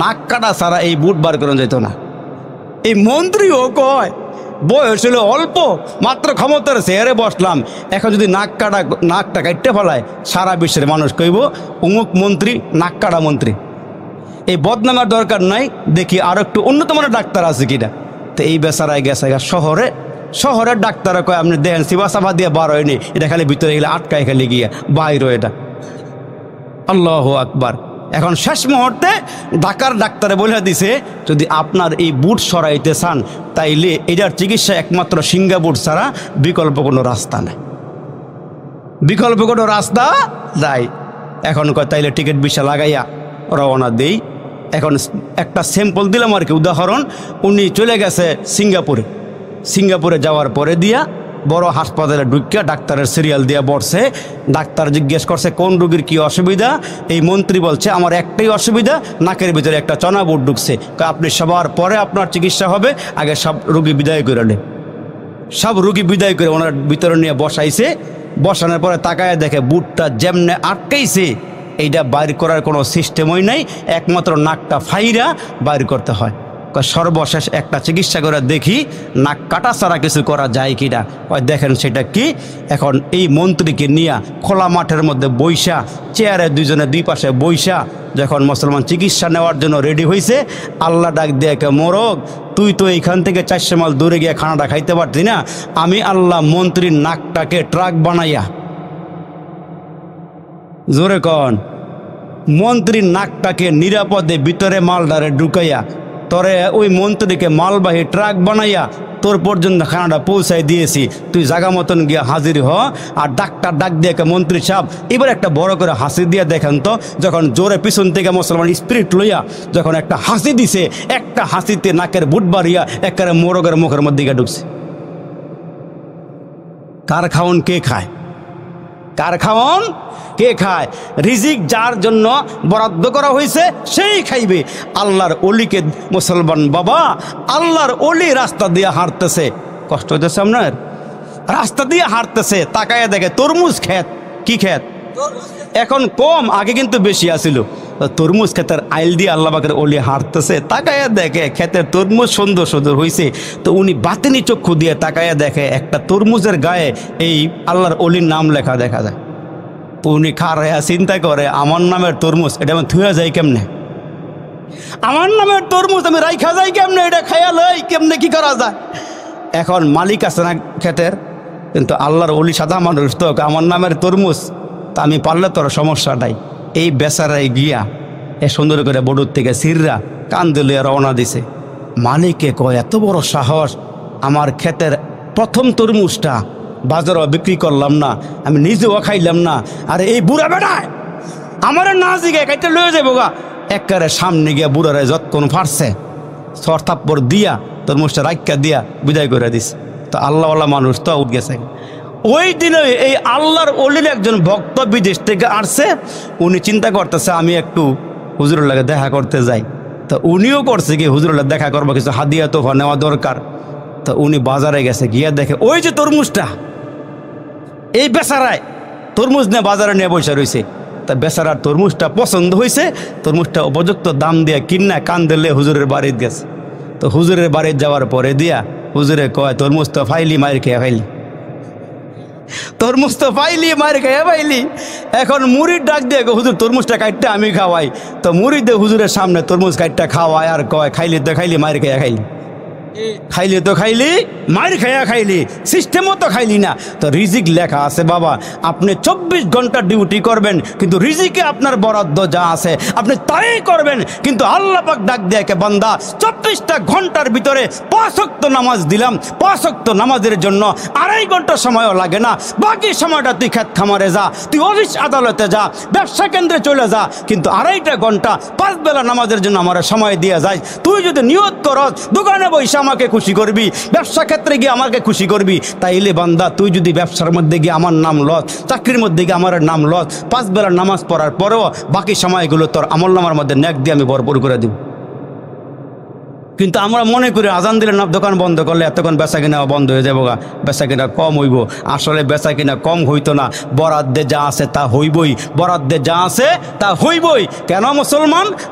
নাক কাটা ছাড়া এই বুট বার করে যেত না। এই মন্ত্রীও কয় বয়স হলো অল্প, মাত্র ক্ষমতার চেয়ারে বসলাম, এখন যদি নাকটা কাটতে ফেলায় সারা বিশ্বের মানুষ কইব অমুক মন্ত্রী নাক কাটা মন্ত্রী। এই বদনামের দরকার নাই, দেখি আর একটু উন্নত মানের ডাক্তার আছে কিনা। তো এই বেচারায় গেছে শহরের ডাক্তার কয় আপনি দেখেন সিবা সাবা দিয়ে বার হয়নি, এটা খালি ভিতরে গেলে আটকায় খালি গিয়া বাইরে, এটা আল্লাহু আকবার। এখন শেষ মুহূর্তে ঢাকার ডাক্তারে বলে দিছে, যদি আপনার এই বুট সরাইতে চান তাইলে এটার চিকিৎসা একমাত্র সিঙ্গাপুর ছাড়া বিকল্প কোনো রাস্তা নাই, বিকল্প কোনো রাস্তা নাই। এখন কয় তাইলে টিকিট ভিসা লাগাইয়া রওনা দেই। এখন একটা স্যাম্পল দিলাম আর কি, উদাহরণ। উনি চলে গেছে সিঙ্গাপুরে যাওয়ার পরে দিয়া বড় হাসপাতালে ঢুকিয়া ডাক্তারের সিরিয়াল দিয়ে বসছে। ডাক্তার জিজ্ঞেস করছে কোন রোগীর কি অসুবিধা। এই মন্ত্রী বলছে আমার একটাই অসুবিধা, নাকের ভিতরে একটা চনা বুট ঢুকছে। আপনি সবার পরে আপনার চিকিৎসা হবে, আগে সব রোগী বিদায় করে নেন। সব রোগী বিদায় করে ওনার ভিতরে নিয়ে বসাইছে। বসানোর পরে তাকায় দেখে বুটটা যেমনে আটকাইছে এইটা বাইর করার কোনো সিস্টেমই নাই, একমাত্র নাকটা ফাইরা বাইর করতে হয়। সর্বশেষ একটা চিকিৎসা করে দেখি নাক কাটা ছাড়া কিছু করা যায় কিনা। দেখেন সেটা কি। এখন এই মন্ত্রীকে নিয়ে খোলা মাঠের মধ্যে বইসা, চেয়ারে দুইজনে দুই পাশে বইসা যখন মুসলমান চিকিৎসা নেওয়ার জন্য রেডি হয়েছে, আল্লাহ ডাক দিয়ে মোরগ তুই তো এইখান থেকে 400 মাইল দূরে গিয়ে খানাটা খাইতে পারতি না, আমি আল্লাহ মন্ত্রীর নাকটাকে ট্রাক বানাইয়া, জোরে কন, মন্ত্রীর নাকটাকে নিরাপদে ভিতরে মালদারে ঢুকাইয়া তোরে ওই মন্ত্রীকে মালবাহী ট্রাক বানাইয়া তোর পর্যন্ত খানাটা পৌঁছাই দিয়েছি, তুই জায়গা মতন গিয়া হাজির হ। আর ডাক্তার ডাক দিয়ে মন্ত্রী সাহেব এবার একটা বড় করে হাসি দিয়ে দেখেন তো, যখন জোরে পিছন থেকে মুসলমান স্পিরিট লইয়া যখন একটা হাসি দিছে, একটা হাসিতে নাকের বুট বাড়িয়া একেবারে মোরগের মুখের মধ্যে গিয়ে ঢুকছে। কার খাওন কে খায়, কার খাওন কে খায়? রিজিক যার জন্য বরাদ্দ করা হয়েছে সেই খাইবে। আল্লাহর অলিকে মুসলমান বাবা, আল্লাহর অলি রাস্তা দিয়ে হাঁটতেছে, কষ্ট হইতেছে আপনার, রাস্তা দিয়ে হাঁটতেছে, তাকায় দেখে তরমুজ ক্ষেত। কি ক্ষেত? এখন কম, আগে কিন্তু বেশি আসিল। তরমুজ ক্ষেতের আইল দিয়ে আল্লাহ পাকের অলি হাঁটতেছে, তাকায়া দেখে ক্ষেতের তরমুজ সুন্দর সুন্দর হয়েছে। তো উনি বাতিনি চক্ষু দিয়ে তাকায়া দেখে একটা তরমুজের গায়ে এই আল্লাহর অলির নাম লেখা দেখা যায়। তো উনি খারায়া চিন্তা করে আমার নামের তরমুজ, এটা আমার থুয়া যায় কেমনে? আমার নামের তরমুজ আমি রাইখা যাই কেমনে, এটা খাইয়া লই কেমনে, কি করা যায়? এখন মালিক আছে না ক্ষেতের, কিন্তু আল্লাহর ওলি সাদা মানুষ তো, আমার নামের তরমুজ তা আমি পারলে তোর সমস্যা নাই। এই বেচারায় গিয়া এ সুন্দর করে বড়ুর থেকে সিররা কান দিলে রওনা দিছে। মালিকে কয় এত বড় সাহস, আমার ক্ষেতের প্রথম তরমুজটা বাজারও বিক্রি করলাম না, আমি নিজেও খাইলাম না, আর এই বুড়া বেড়ায় আমার না জিগে কাইতে লয়ে যাবো গা। একবারে সামনে গিয়া বুড়ারে যতক্ষণ ফারছে সর থাপ্পড় দিয়া তরমুজটা রাইকা দিয়া বিদায় করে দিস। তো আল্লাহওয়ালা মানুষ তো উঠ গেছে। ওই দিনে এই আল্লাহর অলির একজন ভক্ত বিদেশ থেকে আসছে, উনি চিন্তা করতেছে আমি একটু হুজুরের লাগে দেখা করতে যাই। তো উনিও করছে কি হুজুরের লাগে দেখা করবো, কিছু হাদিয়া তোফা নেওয়া দরকার। তো উনি বাজারে গেছে, গিয়া দেখে ওই যে তরমুজটা, এই বেচারায় তরমুজ নিয়ে বাজারে নিয়ে বসে রয়েছে। তা বেচারার তরমুজটা পছন্দ হয়েছে, তরমুজটা উপযুক্ত দাম দিয়ে কিনা কান দিলে হুজুরের বাড়িতে গেছে। তো হুজুরের বাড়িতে যাওয়ার পরে দিয়া হুজুরে কয় তরমুজ তো ফাইলি, মায়ের খেয়ে ফাইলি, তরমুজ তো পাইলি, মায়ের খেয়ে পাইলি। এখন মুড়ির ডাক দিয়ে হুজুর তরমুজটা কাটতে আমি খাওয়াই। তো মুড়ি দিয়ে হুজুরের সামনে তরমুজ কাটটা খাওয়ায় আর কয় খাইলি তো খাইলি, মায়ের খেয়ে খাইলি, খাইলি তো খাইলি, মায়ের খেয়া খাইলি, সিস্টেমও তো খাইলি না। তো রিজিক লেখা আছে বাবা, আপনি 24 ঘন্টা ডিউটি করবেন, কিন্তু রিজিকে আপনার বরাদ্দ যা আছে আপনি তাই করবেন। কিন্তু আল্লাহ পাক ডাক দিয়ে কে বান্দা 24টা ঘন্টার ভিতরে 5 ওয়াক্ত নামাজ দিলাম, 5 ওয়াক্ত নামাজের জন্য 2.5 ঘন্টা সময়ও লাগে না। বাকি সময়টা তুই খেত খামারে যা, তুই অফিস আদালতে যা, ব্যবসা কেন্দ্রে চলে যা, কিন্তু 2.5টা ঘন্টা 5 বেলা নামাজের জন্য আমার সময় দিয়ে যায়। তুই যদি নিয়ত করস দোকানে বসে আমাকে খুশি করবি, ব্যবসা ক্ষেত্রে গিয়ে আমাকে খুশি করবি, তাইলে বান্দা তুই যদি ব্যবসার মধ্যে গিয়ে আমার নাম লস, চাকরির মধ্যে গিয়ে আমার নাম লস, 5 বেলার নামাজ পড়ার পরেও বাকি সময়গুলো তোর আমল নামার মধ্যে নেক দিয়ে আমি ভরপুর করে দিব। কিন্তু আমরা মনে করি আজান দিলে না দোকান বন্ধ করলে এতক্ষণ বেচা কিনা বন্ধ হয়ে যাবো গা, বেচা কিনা কম হইব। আসলে বেচা কিনা কম হইতো না, বরাদ্দে যা আছে তা হইবই, বরাদ্দে যা আছে তা হইবই। কেন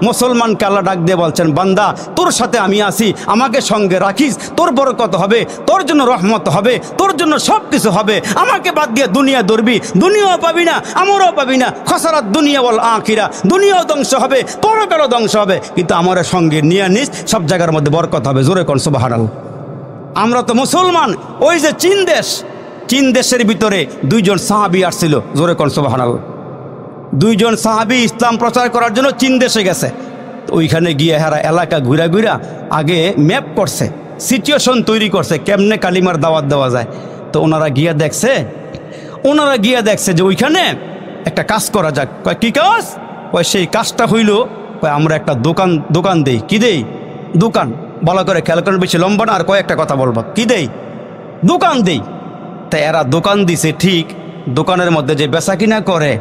মুসলমানকে আল্লাহ ডাক দিয়ে বলছেন বান্দা তোর সাথে আমি আছি, আমাকে সঙ্গে রাখিস, তোর বরকত হবে, তোর জন্য রহমত হবে, তোর জন্য সব কিছু হবে। আমাকে বাদ দিয়ে দুনিয়া ধরবি, দুনিয়াও পাবি না, আমরাও পাবি না। খসারাত দুনিয়া বল আখিরা, দুনিয়াও ধ্বংস হবে, পরকালও ধ্বংস হবে, কিন্তু আমার সঙ্গে নিয়ে নিস, সব জায়গার মধ্যে বরকত হবে। জোরে কোন সুবহানাল্লাহ। আমরা তো মুসলমান, ওই যে চীন দেশের ভিতরে 2জন সাহাবী আসছিল, জোরে কোন সুবহানাল্লাহ। 2জন সাহাবী ইসলাম প্রচার করার জন্য চীন দেশে গেছে। ওইখানে গিয়ে হেরা এলাকা ঘুরা ঘুরা আগে ম্যাপ করছে, সিচুয়েশন তৈরি করছে কেমনে কালিমার দাওয়াত দেওয়া যায়। তো ওনারা গিয়া দেখছে যে ওইখানে একটা কাজ করা যাক। কয় কি কাজ? কয় সেই কাজটা হইল আমরা একটা দোকান দেই। কি দেই? দোকান। ভালো করে খেয়াল করেন, বেশি লম্বা না, আর কয়েকটা কথা বলবো। কি দেই? দোকান দেই। তা এরা দোকান দিছে ঠিক, দোকানের মধ্যে যে বেচা কিনা করে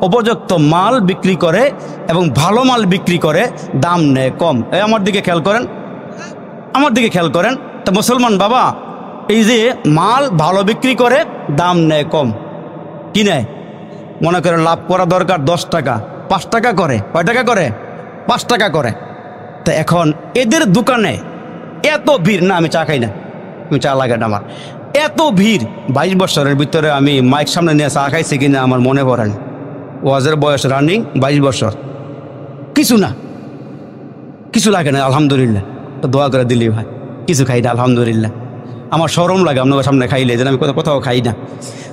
উপযুক্ত মাল বিক্রি করে এবং ভালো মাল বিক্রি করে, দাম নেয় কম। আমার দিকে খেয়াল করেন। তা মুসলমান বাবা, এই যে মাল ভালো বিক্রি করে, দাম নেয় কম, কি নেয়? মনে করে লাভ করা দরকার 10 টাকা, 5 টাকা করে। কয় টাকা করে? 5 টাকা করে। তা এখন এদের দোকানে এত ভিড়, না আমি চা খাই না, আমি চা লাগে না আমার, এত ভিড়। 22 বছরের ভিতরে আমি মাইক সামনে নিয়ে চা খাইছি কিনা আমার মনে পড়ে না। ওয়াজের বয়স রানিং 22 বছর, কিছু লাগে না আলহামদুলিল্লাহ। তো দোয়া করে দিলি ভাই, কিছু খাই না আলহামদুলিল্লাহ। আমার শরম লাগে আপনাদের সামনে খাইলে, যেন আমি কোথাও খাই না।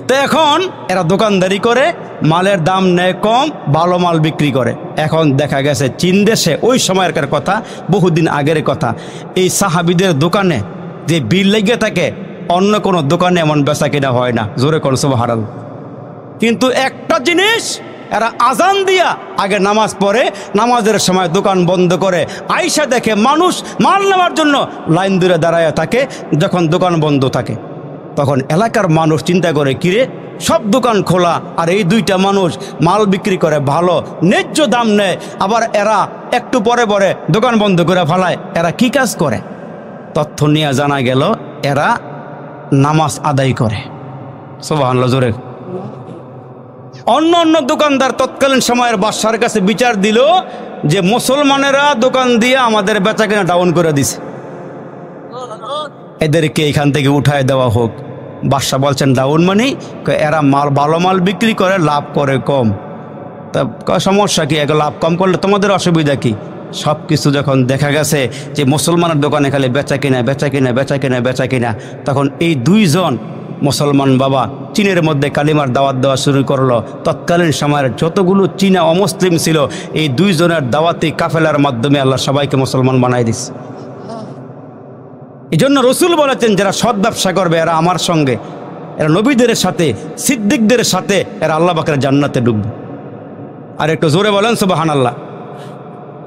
তো এখন এরা দোকানদারি করে, মালের দাম নেয় কম, ভালো মাল বিক্রি করে। এখন দেখা গেছে চীন দেশে ওই সময়কার কথা, বহুদিন আগের কথা, এই সাহাবীদের দোকানে যে বিল লেগে থাকে, অন্য কোনো দোকানে এমন বেচা কিনা হয় না। জোরে কোন সুবহানাল্লাহ। কিন্তু একটা জিনিস, এরা আজান দিয়া আগে নামাজ পড়ে, নামাজের সময় দোকান বন্ধ করে, আইসা দেখে মানুষ মাল নেওয়ার জন্য লাইন ধরে দাঁড়ায় থাকে। যখন দোকান বন্ধ থাকে তখন এলাকার মানুষ চিন্তা করে, কিরে সব দোকান খোলা আর এই 2টা মানুষ মাল বিক্রি করে, ভালো ন্যায্য দাম নেয়, আবার এরা একটু পরে দোকান বন্ধ করে ফেলায়, এরা কি কাজ করে? তথ্য নিয়ে জানা গেল এরা নামাজ আদায় করে। সুবহানাল্লাহ জোরে। অন্য দোকানদার তৎকালীন সময়ের বাদশার কাছে বিচার দিল যে মুসলমানেরা দোকান দিয়ে আমাদের বেচা কেনা ডাউন করে দিছে, এদেরকে এখান থেকে উঠায় দেওয়া হোক। বাদশা বলছেন ডাউন মানে এরা ভালো মাল বিক্রি করে, লাভ করে কম। তা সমস্যা কি, এগুলো লাভ কম করলে তোমাদের অসুবিধা কি? সব কিছু যখন দেখা গেছে যে মুসলমানের দোকানে খালি বেচা কিনা বেচা কিনা বেচা কিনা বেচা কিনা, তখন এই দুইজন মুসলমান বাবা চীনের মধ্যে কালিমার দাওয়াত দেওয়া শুরু করলো। তৎকালীন সময়ের যতগুলো চীনা অমুসলিম ছিল, এই দুইজনের দাওয়াতি কাফেলার মাধ্যমে আল্লাহ সবাইকে মুসলমান বানাই দিচ্ছে। এই জন্য রসুল বলেছেন, যারা সৎ ব্যবসা করবে এরা আমার সঙ্গে, এরা নবীদের সাথে, সিদ্দিকদের সাথে, এরা আল্লাহ পাকের জান্নাতে ডুববে। আর একটু জোরে বলেন সুবহানাল্লাহ।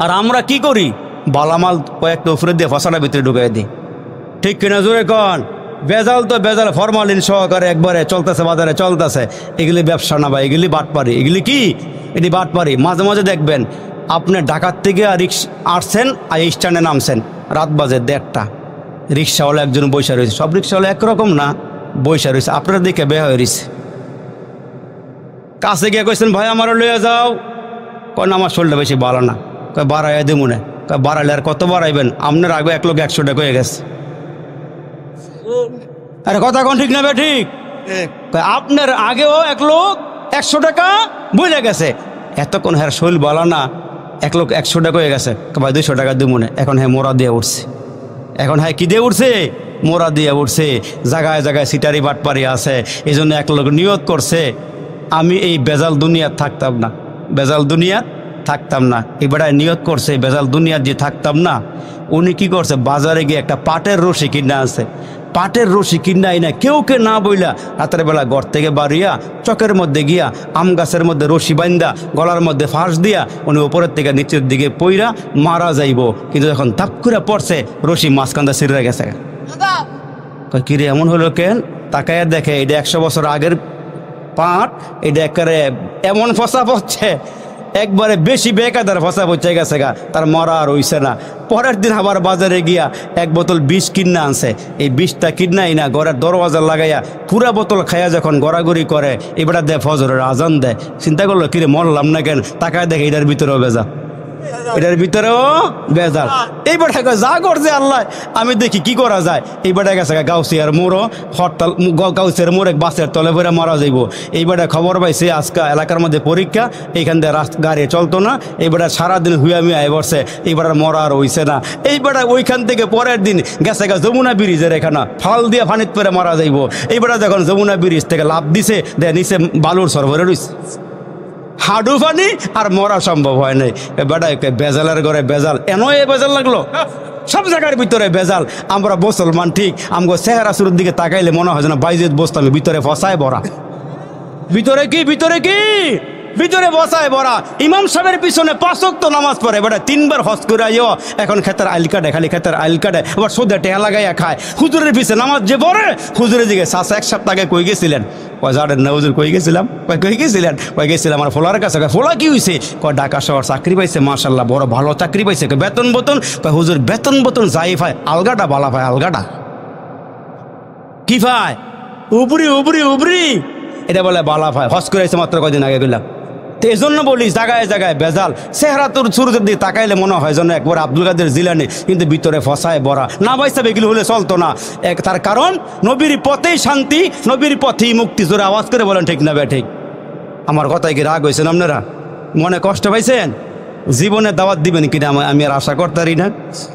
আর আমরা কি করি? বালামাল কয়েকটা উপরে দিয়ে ফসলার ভিতরে ঢুকিয়ে দিই, ঠিক কিনা? জোরে কন। বেজাল তো বেজাল, ফরমালিন সহকারে একবারে চলতেছে, বাজারে চলতেছে। এগুলি ব্যবসা না ভাই, এগুলি বাটপারি। এগুলি কি? এটি বাটপারি। মাঝে মাঝে দেখবেন আপনি ঢাকার থেকে আসছেন, আর স্ট্যান্ডে নামছেন, রাত বাজে 1:30, রিক্সাওয়ালা একজন বৈশা রয়েছে। সব রিক্সাওয়ালা একরকম না, বৈশা রয়েছে, আপনার দিকে বে হয়ে রয়েছে। কাছে গিয়ে কইছেন, ভাই আমারও লইয়া যাও। কয় না, আমার শরীরটা বেশি ভালো না। কয় বাড়াইয়া দেবো না। কয় বাড়াইলে আর কত বাড়াইবেন? আপনার আগে 1 লোক 100 টাকা হয়ে গেছে। আরে কথা কোন ঠিক না বে ঠিক? আপনার আগেও 1 লোক 100 টাকা বুঝে গেছে। এতক্ষণ হ্যাঁ শরীর ভালো না, 1 লোক 100 টাকা হয়ে গেছে। ভাই 200 টাকা দেবো না। এখন হ্যাঁ মোড়া দিয়ে উঠছে। এখন হ্যাঁ কি দিয়ে উঠছে? মোড়া দিয়ে উঠছে। জায়গায় জায়গায় সিটারি বাটপারি আছে। এই জন্য 1 লোক নিয়ত করছে, আমি এই বেজাল দুনিয়ার থাকতাম না, বেজাল দুনিয়ার থাকতাম না। এবারে নিয়ত করছে বেজাল দুনিয়ার যে থাকতাম না। উনি কি করছে? বাজারে গিয়ে একটা পাটের রশি কিনে আনছে। পাটের রশি কিনা না কেউকে না বইলা রাতের বেলা ঘর থেকে বাড়িয়া চকের মধ্যে গিয়া আম গাছের মধ্যে রশি বান্ধা গলার মধ্যে ফাঁস দিয়া উনি উপরের থেকে নিচের দিকে পইরা মারা যাইব। কিন্তু যখন ধাপ করে পড়ছে, রশি মাঝখানটা ছিঁড়ে গেছে। কিরে এমন হলো কেন? তাকাইয়া দেখে এটা 100 বছর আগের পাট। এটা একেবারে এমন ফসা পড়ছে, একবারে বেশি বেকাদার ফসা পড়ছে গেছে গা, তার মরা আর হইছে না। পরের দিন আবার বাজারে গিয়া 1 বোতল বিষ কিনা আনছে। এই বিষটা কিনাই না, ঘরের দরওয়াজা লাগাইয়া পুরা বোতল খাইয়া যখন গড়াগড়ি করে, এবারে দেয় ফজরের আজান দেয়। চিন্তা করলো কিরে মরলাম না কেন? তাকায় দেখে এটার ভিতরেও বেজা, এটার ভিতরেও বেজাল। এইবার যা করছে আল্লাহ, আমি দেখি কি করা যায়। এইবারে গেছে গাউসিয়ার মোড়ও হরতাল, গাউসিয়ার মোড় এক বাসের তলে পরে মারা যাইব। এইবারে খবর পাইছে আজকে এলাকার মধ্যে পরীক্ষা, এইখান দিয়ে গাড়ি চলতো না। এইবারে সারাদিন হুয়া মিয়া বসছে, এইবারে মরা আর হইছে না। এইবারে ওইখান থেকে পরের দিন গেছে যমুনা ব্রিজের এখানে ফাল দিয়ে ফানিত পরে মারা যাইব। এইবারে যখন যমুনা ব্রিজ থেকে লাভ দিছে, নিচে বালুর সরবরে রয়েছে, হাডু পানি আর মরা সম্ভব হয় নাই। বেটা বেজালের ঘরে বেজাল, এ বেজাল লাগলো। সব জায়গার ভিতরে বেজাল। আমরা মুসলমান ঠিক, আমগো চেহারা শুরুর দিকে তাকাইলে মনে হয় যেন বাইজেত বসতাম, ভিতরে ফসায় ভরা। ভিতরে কি? ভিতরে কি? ভিতরে বসায় ভরা। ইমাম সাহেবের পিছনে 5 ওয়াক্ত নামাজ পড়ে, বেটা 3 বার হজ করে আইও। এখন খেতের আইল কাটে, খালি খেতের আইল কাটে, আবার সোদে টেহা লাগাইয়া খায়। হুজুরের পিছনে নামাজ যে পড়ে, হুজুরের দিকে চাচা 1 সপ্তাহ আগে কই গেছিলেন? কয় জানেন না হুজুর, কই গেছিলাম? কই গেছিলেন? কই গেছিলাম আমার ফোলার কাছে। ফোলা কি হয়েছে? কয় ঢাকা শহর চাকরি পাইছে, মাশাল্লাহ বড় ভালো চাকরি পাইছে। বেতন বোতন? কয় হুজুর বেতন বোতন যাই পায়, আলগাটা বালা পায়, আলগাটা কি পায়? উবরি উবরি উবরি, এটা বলে বালা পায়। হজ করে মাত্র কয়দিন আগে গেলাম। তো এই জন্য বলি জায়গায় জায়গায় বেজাল। চেহারা তোর শুরুতের দিকে তাকাইলে মনে হয় যেন একবার আব্দুল কাদের জিলানি, কিন্তু ভিতরে ফসায় ভরা। না বাইসা এগুলো হলে চলতো না। তার কারণ নবীর পথেই শান্তি, নবীর পথেই মুক্তি। জোরে আওয়াজ করে বলেন ঠিক না বে ঠিক? আমার কথায় কি রাগ হয়েছেন আপনারা? মনে কষ্ট পাইছেন? জীবনে দাওয়াত দিবেন কিনা আমি আর আশা করতারি না,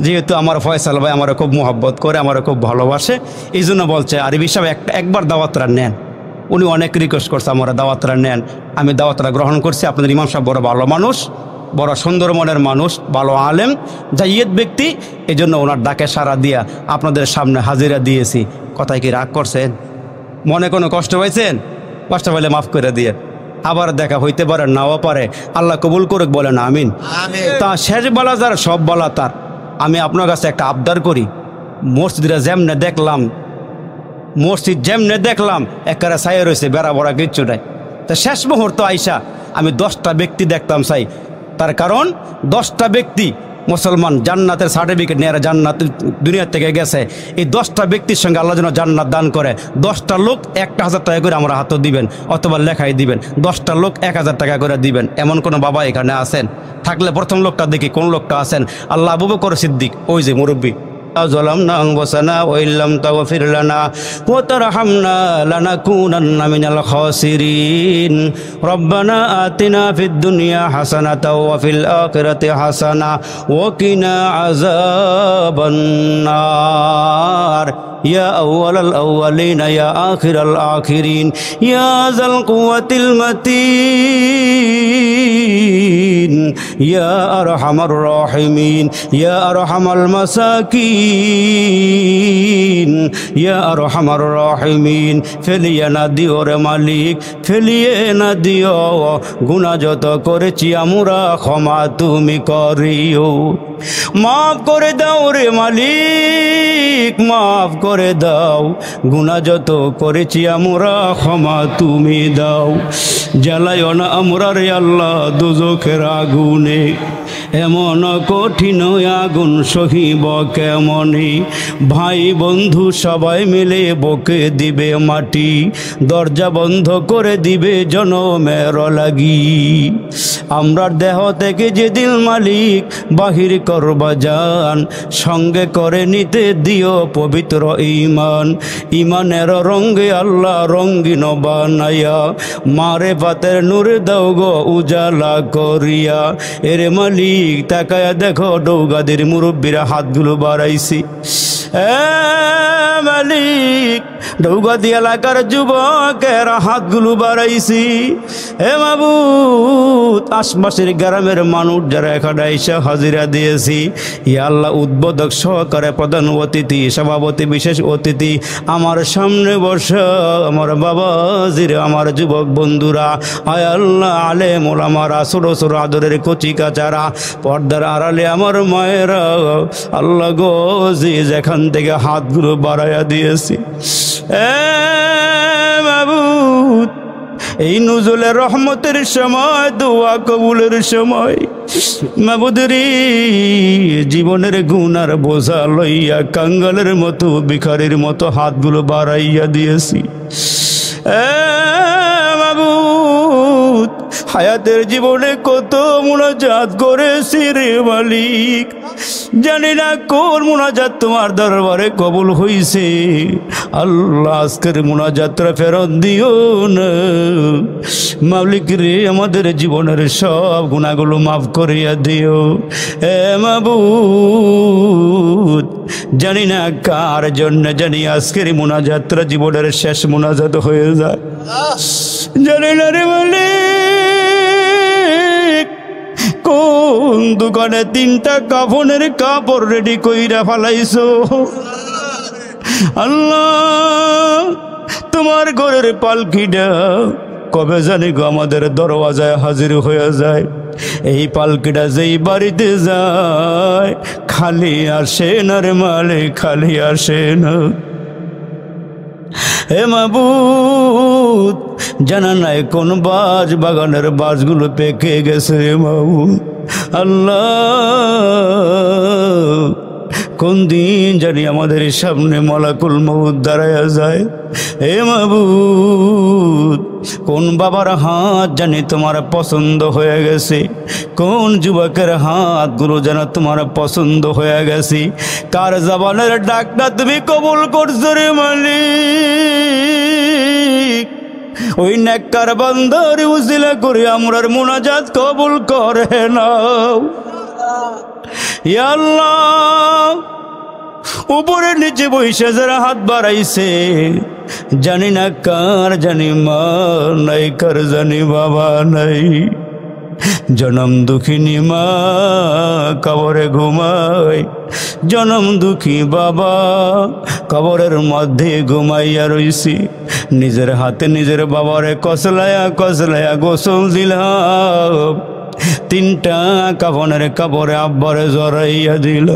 যেহেতু আমার ফয়সাল ভাই আমার খুব মোহাব্বত করে, আমার খুব ভালোবাসে, এই জন্য বলছে আরবি সাহেব একবার দাওয়াতরা নেন। উনি অনেক রিকোয়েস্ট করছে আমরা দাওয়াতরা নেন। আমি দাওয়াতরা গ্রহণ করছি। আপনাদের ইমাম সাহেব বড় ভালো মানুষ, বড় সুন্দর মনের মানুষ, ভালো আলেম, জাইয়েদ ব্যক্তি। এই জন্য ওনার ডাকে সাড়া দিয়া আপনাদের সামনে হাজিরা দিয়েছি। কথায় কি রাগ করছেন? মনে কোনো কষ্ট পাইছেন? কষ্ট পাইলে মাফ করে দিয়ে। আবার দেখা হইতে পারে, নাও পারে, আল্লাহ কবুল করুক, বলেন আমিন। তা শেষ বালা যার সব বালা তার। আমি আপনার কাছে একটা আবদার করি, মসজিদরা যেমনে দেখলাম, মসজিদ যেমনে দেখলাম একেবারে ছায়া রয়েছে, বেড়া বড়া কিচ্ছু নাই। তা শেষ মুহূর্ত আইসা আমি 10টা ব্যক্তি দেখতাম চাই। তার কারণ 10টা ব্যক্তি মুসলমান জান্নাতের সার্টিফিকেট নিয়ে জান্নাত দুনিয়া থেকে গেছে। এই 10টা ব্যক্তির সঙ্গে আল্লাহ যেন জান্নাত দান করে। 10টা লোক 1000 টাকা করে আমরা হাতও দিবেন, অথবা লেখাই দিবেন। 10টা লোক 1000 টাকা করে দিবেন। এমন কোনো বাবা এখানে আছেন? থাকলে প্রথম লোকটা দেখি কোন লোকটা আছেন। আল্লাহ আবু বকর সিদ্দিক, ওই যে মুরব্বী, ظلمنا أنفسنا وإن لم تغفر لنا وترحمنا لنكونن من الخاسرين ربنا آتنا في الدنيا حسنة وفي الآخرة حسنة وقنا عذاب النار يا أول الأولين يا آخر الآخرين يا ذا القوة المتين يا أرحم الراحمين يا أرحم المساكين يا أرحم الراحمين ফেলিয়ে না দিও রে মালিক ফেলিয়ে না দিও গুনাহ যত করেছি আমরা ক্ষমা তুমি করিও মাফ করে দাও রে মালিক মাফ করে দাও গুনাহ যত করেছি আমরা ক্ষমা তুমি দাও জ্বালাইও না আমরা রে আল্লাহ দোজখের আগুনে এমন কঠিন আগুন সহিব কেমনে ভাই বন্ধু সবাই মিলে বকে দিবে মাটি দরজা বন্ধ করে দিবে জনমের লাগি আমরা দেহ থেকে যেদিন মালিক বাহির করবা জান সঙ্গে করে নিতে দিও পবিত্র ঈমান ঈমানের রঙে আল্লাহ রঙিন বানাইয়া মারেফাতের নূরে দাও গো উজালা করিয়া এরে মালিক তাকায়া দেখো ডৌগাদের মুরব্বীরা হাতগুলো বাড়াইছি মালিক ডৌগাদি এলাকার যুবকের হাতগুলো বাড়াইছি হে মাবুদ আশপাশের গ্রামের মানুষ যারা এখানে এসে হাজিরা দিয়েছি ইয়া আল্লাহ উদ্বোধক সহকারে প্রধান অতিথি সভাপতি বিশেষ অতিথি আমার সামনে বসা আমার বাবাজির আমার যুবক বন্ধুরা আয় আল্লাহ আলেম ওলামারা ছোট ছোট আদরের কচি কাচারা পর্দার আড়ালে আমার মায়েরা আল্লাহ গো যেখান থেকে হাতগুলো বাড়াইয়া দিয়েছি মাবুদ এই নুজুলের রহমতের সময় দোয়া কবুলের সময় মাবুদ রে জীবনের গুনার বোঝা লইয়া কাঙ্গালের মতো ভিখারির মতো হাতগুলো বাড়াইয়া দিয়েছি মাবুদ হায়াতের জীবনে কত মুনাজাত করেছি রে মালিক জানি না কোন মুনাজাত তোমার দরবারে কবুল হইছে আল্লাহ আজকের মুনাজাতটা ফেরত দিও না মালিক রে আমাদের জীবনের সব গুনাহগুলো মাফ করিয়া দিও হে মাবুদ জানি না কার জন্য জানি আজকের মুনাজাতটা জীবনের শেষ মুনাজাত হয়ে যায় জানি না রে মালিক কোন দোকানে 3টা কাফনের কাপড় রেডি কইরা ফেলাইছো আল্লাহ তোমার ঘরের পালকিটা কবে জানি গো আমাদের দরওয়াজায় হাজির হয়ে যায় এই পালকিটা যেই বাড়িতে যায় খালি আসে না রে মালিক খালি আসে না হে মাবুদ জানা নাই কোন বাজ বাগানের বাজগুলো পেকে গেছে রে মাবুদ আল্লাহ কোন দিন জানি আমাদের সামনে মালাকুল মউত দাঁড়ায়া যায় হে মাবুদ কোন বাবার হাত জানি তোমার পছন্দ হয়ে গেছে কোন যুবকের হাতগুলো যেন তোমার পছন্দ হয়ে গেছে কার জবানের ডাকটা তুমি কবুল করছো রে মালিক ওই নেককার বান্দার উসিলা করে আমরার মুনাজাত কবুল করে নাও ইয়া আল্লাহ উপরে নিচে বসে যারা হাত বাড়াইছে জানি না কার জানি মা নাই কার জানি বাবা নাই জনম দুঃখিনী মা কবরে ঘুমায় জনম দুঃখী বাবা কবরের মধ্যে ঘুমাইয়া রইছি নিজের হাতে নিজের বাবারে কসলায়া কসলায়া গোসল দিলাম 3টা কাফনের কাপড়ে আব্বারে জড়াইয়া দিল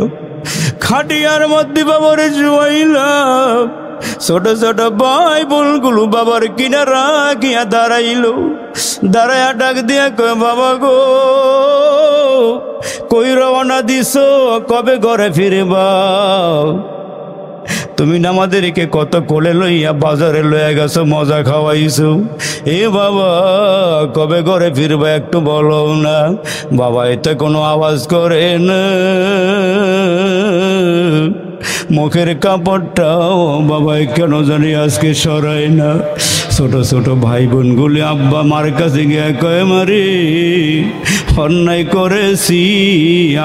খাটিয়ার মধ্যে বাবারে শুয়াইলাম ছোট ছোট ভাই বোনগুলো বাবার কিনারা গিয়া দাঁড়াইলো দাঁড়াইয়া ডাক দিয়া কয় বাবা গো কই রওনা দিছো কবে ঘরে ফিরবা তুমি না আমাদেরকে কত কোলে লইয়া বাজারে লইয়া গেছো, মজা খাওয়াইছো। এ বাবা কবে ঘরে ফিরবা একটু বলো না। বাবা এতে কোনো আওয়াজ করে না, মুখের কাপড়টাও বাবা কেন জানি আজকে সরায় না। ছোট ছোট ভাই বোনগুলি আব্বা মার কাছে গিয়ে কয়, মারি অন্যায় করেছি,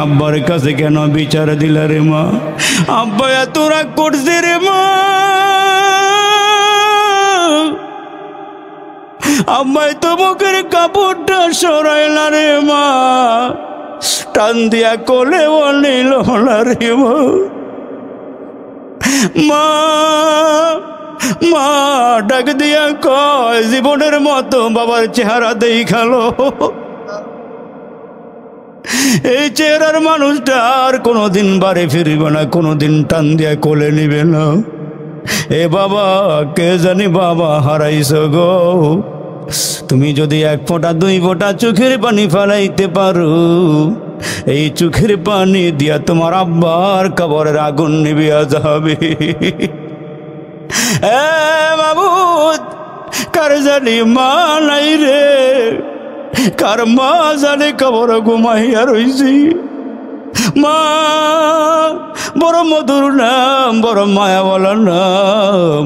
আব্বার কাছে কেন বিচার দিলা রে মা? আব্বা এত রাগ করছে রে মা, আব্বাই তো মুখের কাপড়টা সরায় না রে মা, টান দিয়া কোলে নিল না রে মা। মা মা ডাক দিয়া কয়, জীবনের মতো বাবার চেহারা দেখালো, এই চেহারার মানুষটা আর কোনোদিন বাড়ি ফিরবে না, কোনোদিন টান দিয়া কোলে নিবে না। এ বাবা কে জানি বাবা হারাইছো গো। তুমি যদি এক ফোঁটা দুই ফোঁটা চোখের পানি ফেলাইতে পারো, এই চোখের পানি দিয়া তোমার আব্বার কবরের আগুন নিভিয়া যাবে। মাবুদ কার জানি মা নাই রে, কার মা জানি কবর ঘুমাইয়া রইছি। মা বড় মধুর নাম, বড় মায়াওয়ালা নাম।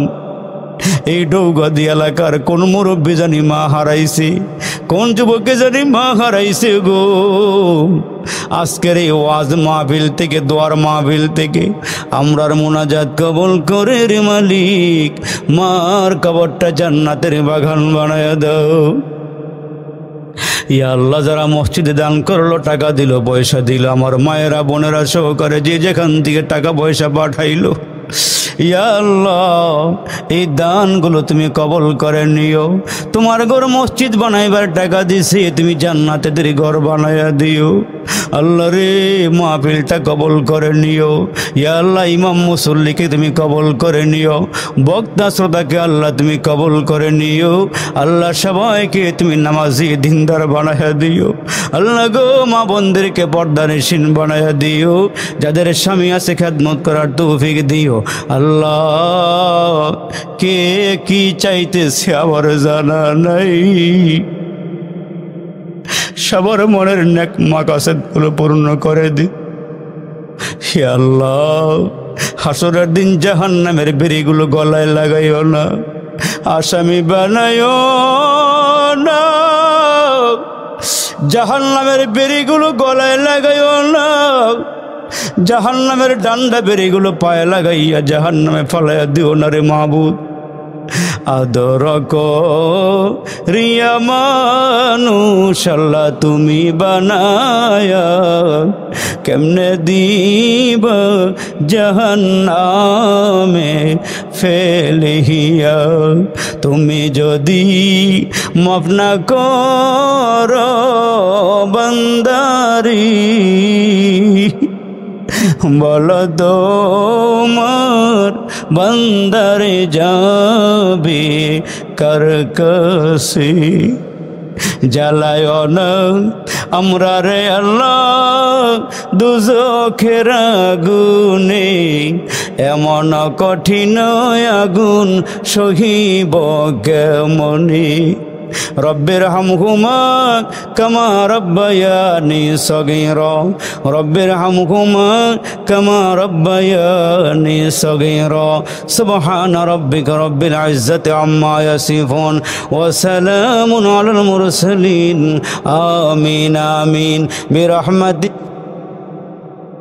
এই ডৌগাদি এলাকার কোন মুরব্বী জানি মা হারাইছে, কোন যুবকে জানি মা হারাইছে গো। আজকের এই ওয়াজ মাহফিল থেকে, দোয়ার মাহফিল থেকে আমরার মোনাজাত কবুল করে রে মালিক, মার কবরটা জান্নাতের বাগান বানায়া দাও। ইয়া আল্লাহ, যারা মসজিদে দান করলো, টাকা দিল, পয়সা দিল, আমার মায়েরা বোনেরা সহকারে যে যেখান থেকে টাকা পয়সা পাঠাইলো, ইয়া আল্লাহ এই দানগুলো তুমি কবল করে নিও। তোমার ঘর মসজিদ বানাইবার টাকা দিছি, তুমি জান্নাতের ঘর বানাইয়া দিও। আল্লাহ রে মাহফিলটা কবল করে নিও। ইয়া আল্লাহ ইমাম মুসল্লিকে তুমি কবল করে নিও, বক্তা শ্রোতাকে আল্লাহ তুমি কবল করে নিও। আল্লাহ সবাইকে তুমি নামাজি দিনদার বানাইয়া দিও। আল্লাহ গো মা বোনদেরকে পর্দানিশীন বানাইয়া দিও, যাদের স্বামী আছে খেদমত করার তৌফিক দিও। আল্লাহ কে কি চাইতেছে আমার জানা নাই, সবার মনের নেক মাকাসেদগুলো পূর্ণ করে দি। হে আল্লাহ, হাসরের দিন জাহান্নামের বেড়িগুলো গলায় লাগাইও না, আসামি বানাইও না। জাহান্নামের বেড়িগুলো গলায় লাগাইও না, জাহান্নামের ডান্ডা বেড়িগুলো পায়ে লাগাইয়া জাহান্নামে ফলাইয়া দিও না রে মাহবুব। আদর রিয়া মানুষ আল্লাহ তুমি বানায়া, কেমনে দিব জাহান্নামে ফেলিয়া। তুমি যদি মাফ না করো বান্দারি, বল তোমার বান্দারে যাবে কার কাছে। জ্বালায় না আমরা রে আল্লাহ দুজখের আগুনে, এমন কঠিন আগুন সহিব কেমনে। রব্বির হামহুমা কামা রব্বায়ানি সগীরা, রব্বির হামহুমা কামা রব্বায়ানি সগীরা। সুবহান রাব্বিকা রব্বিল ইজ্জাতি আম্মা ইয়াসিফুন ওয়া সালামুন আলাল মুরসালিন। আমিন আমিন বিরহমাতিক।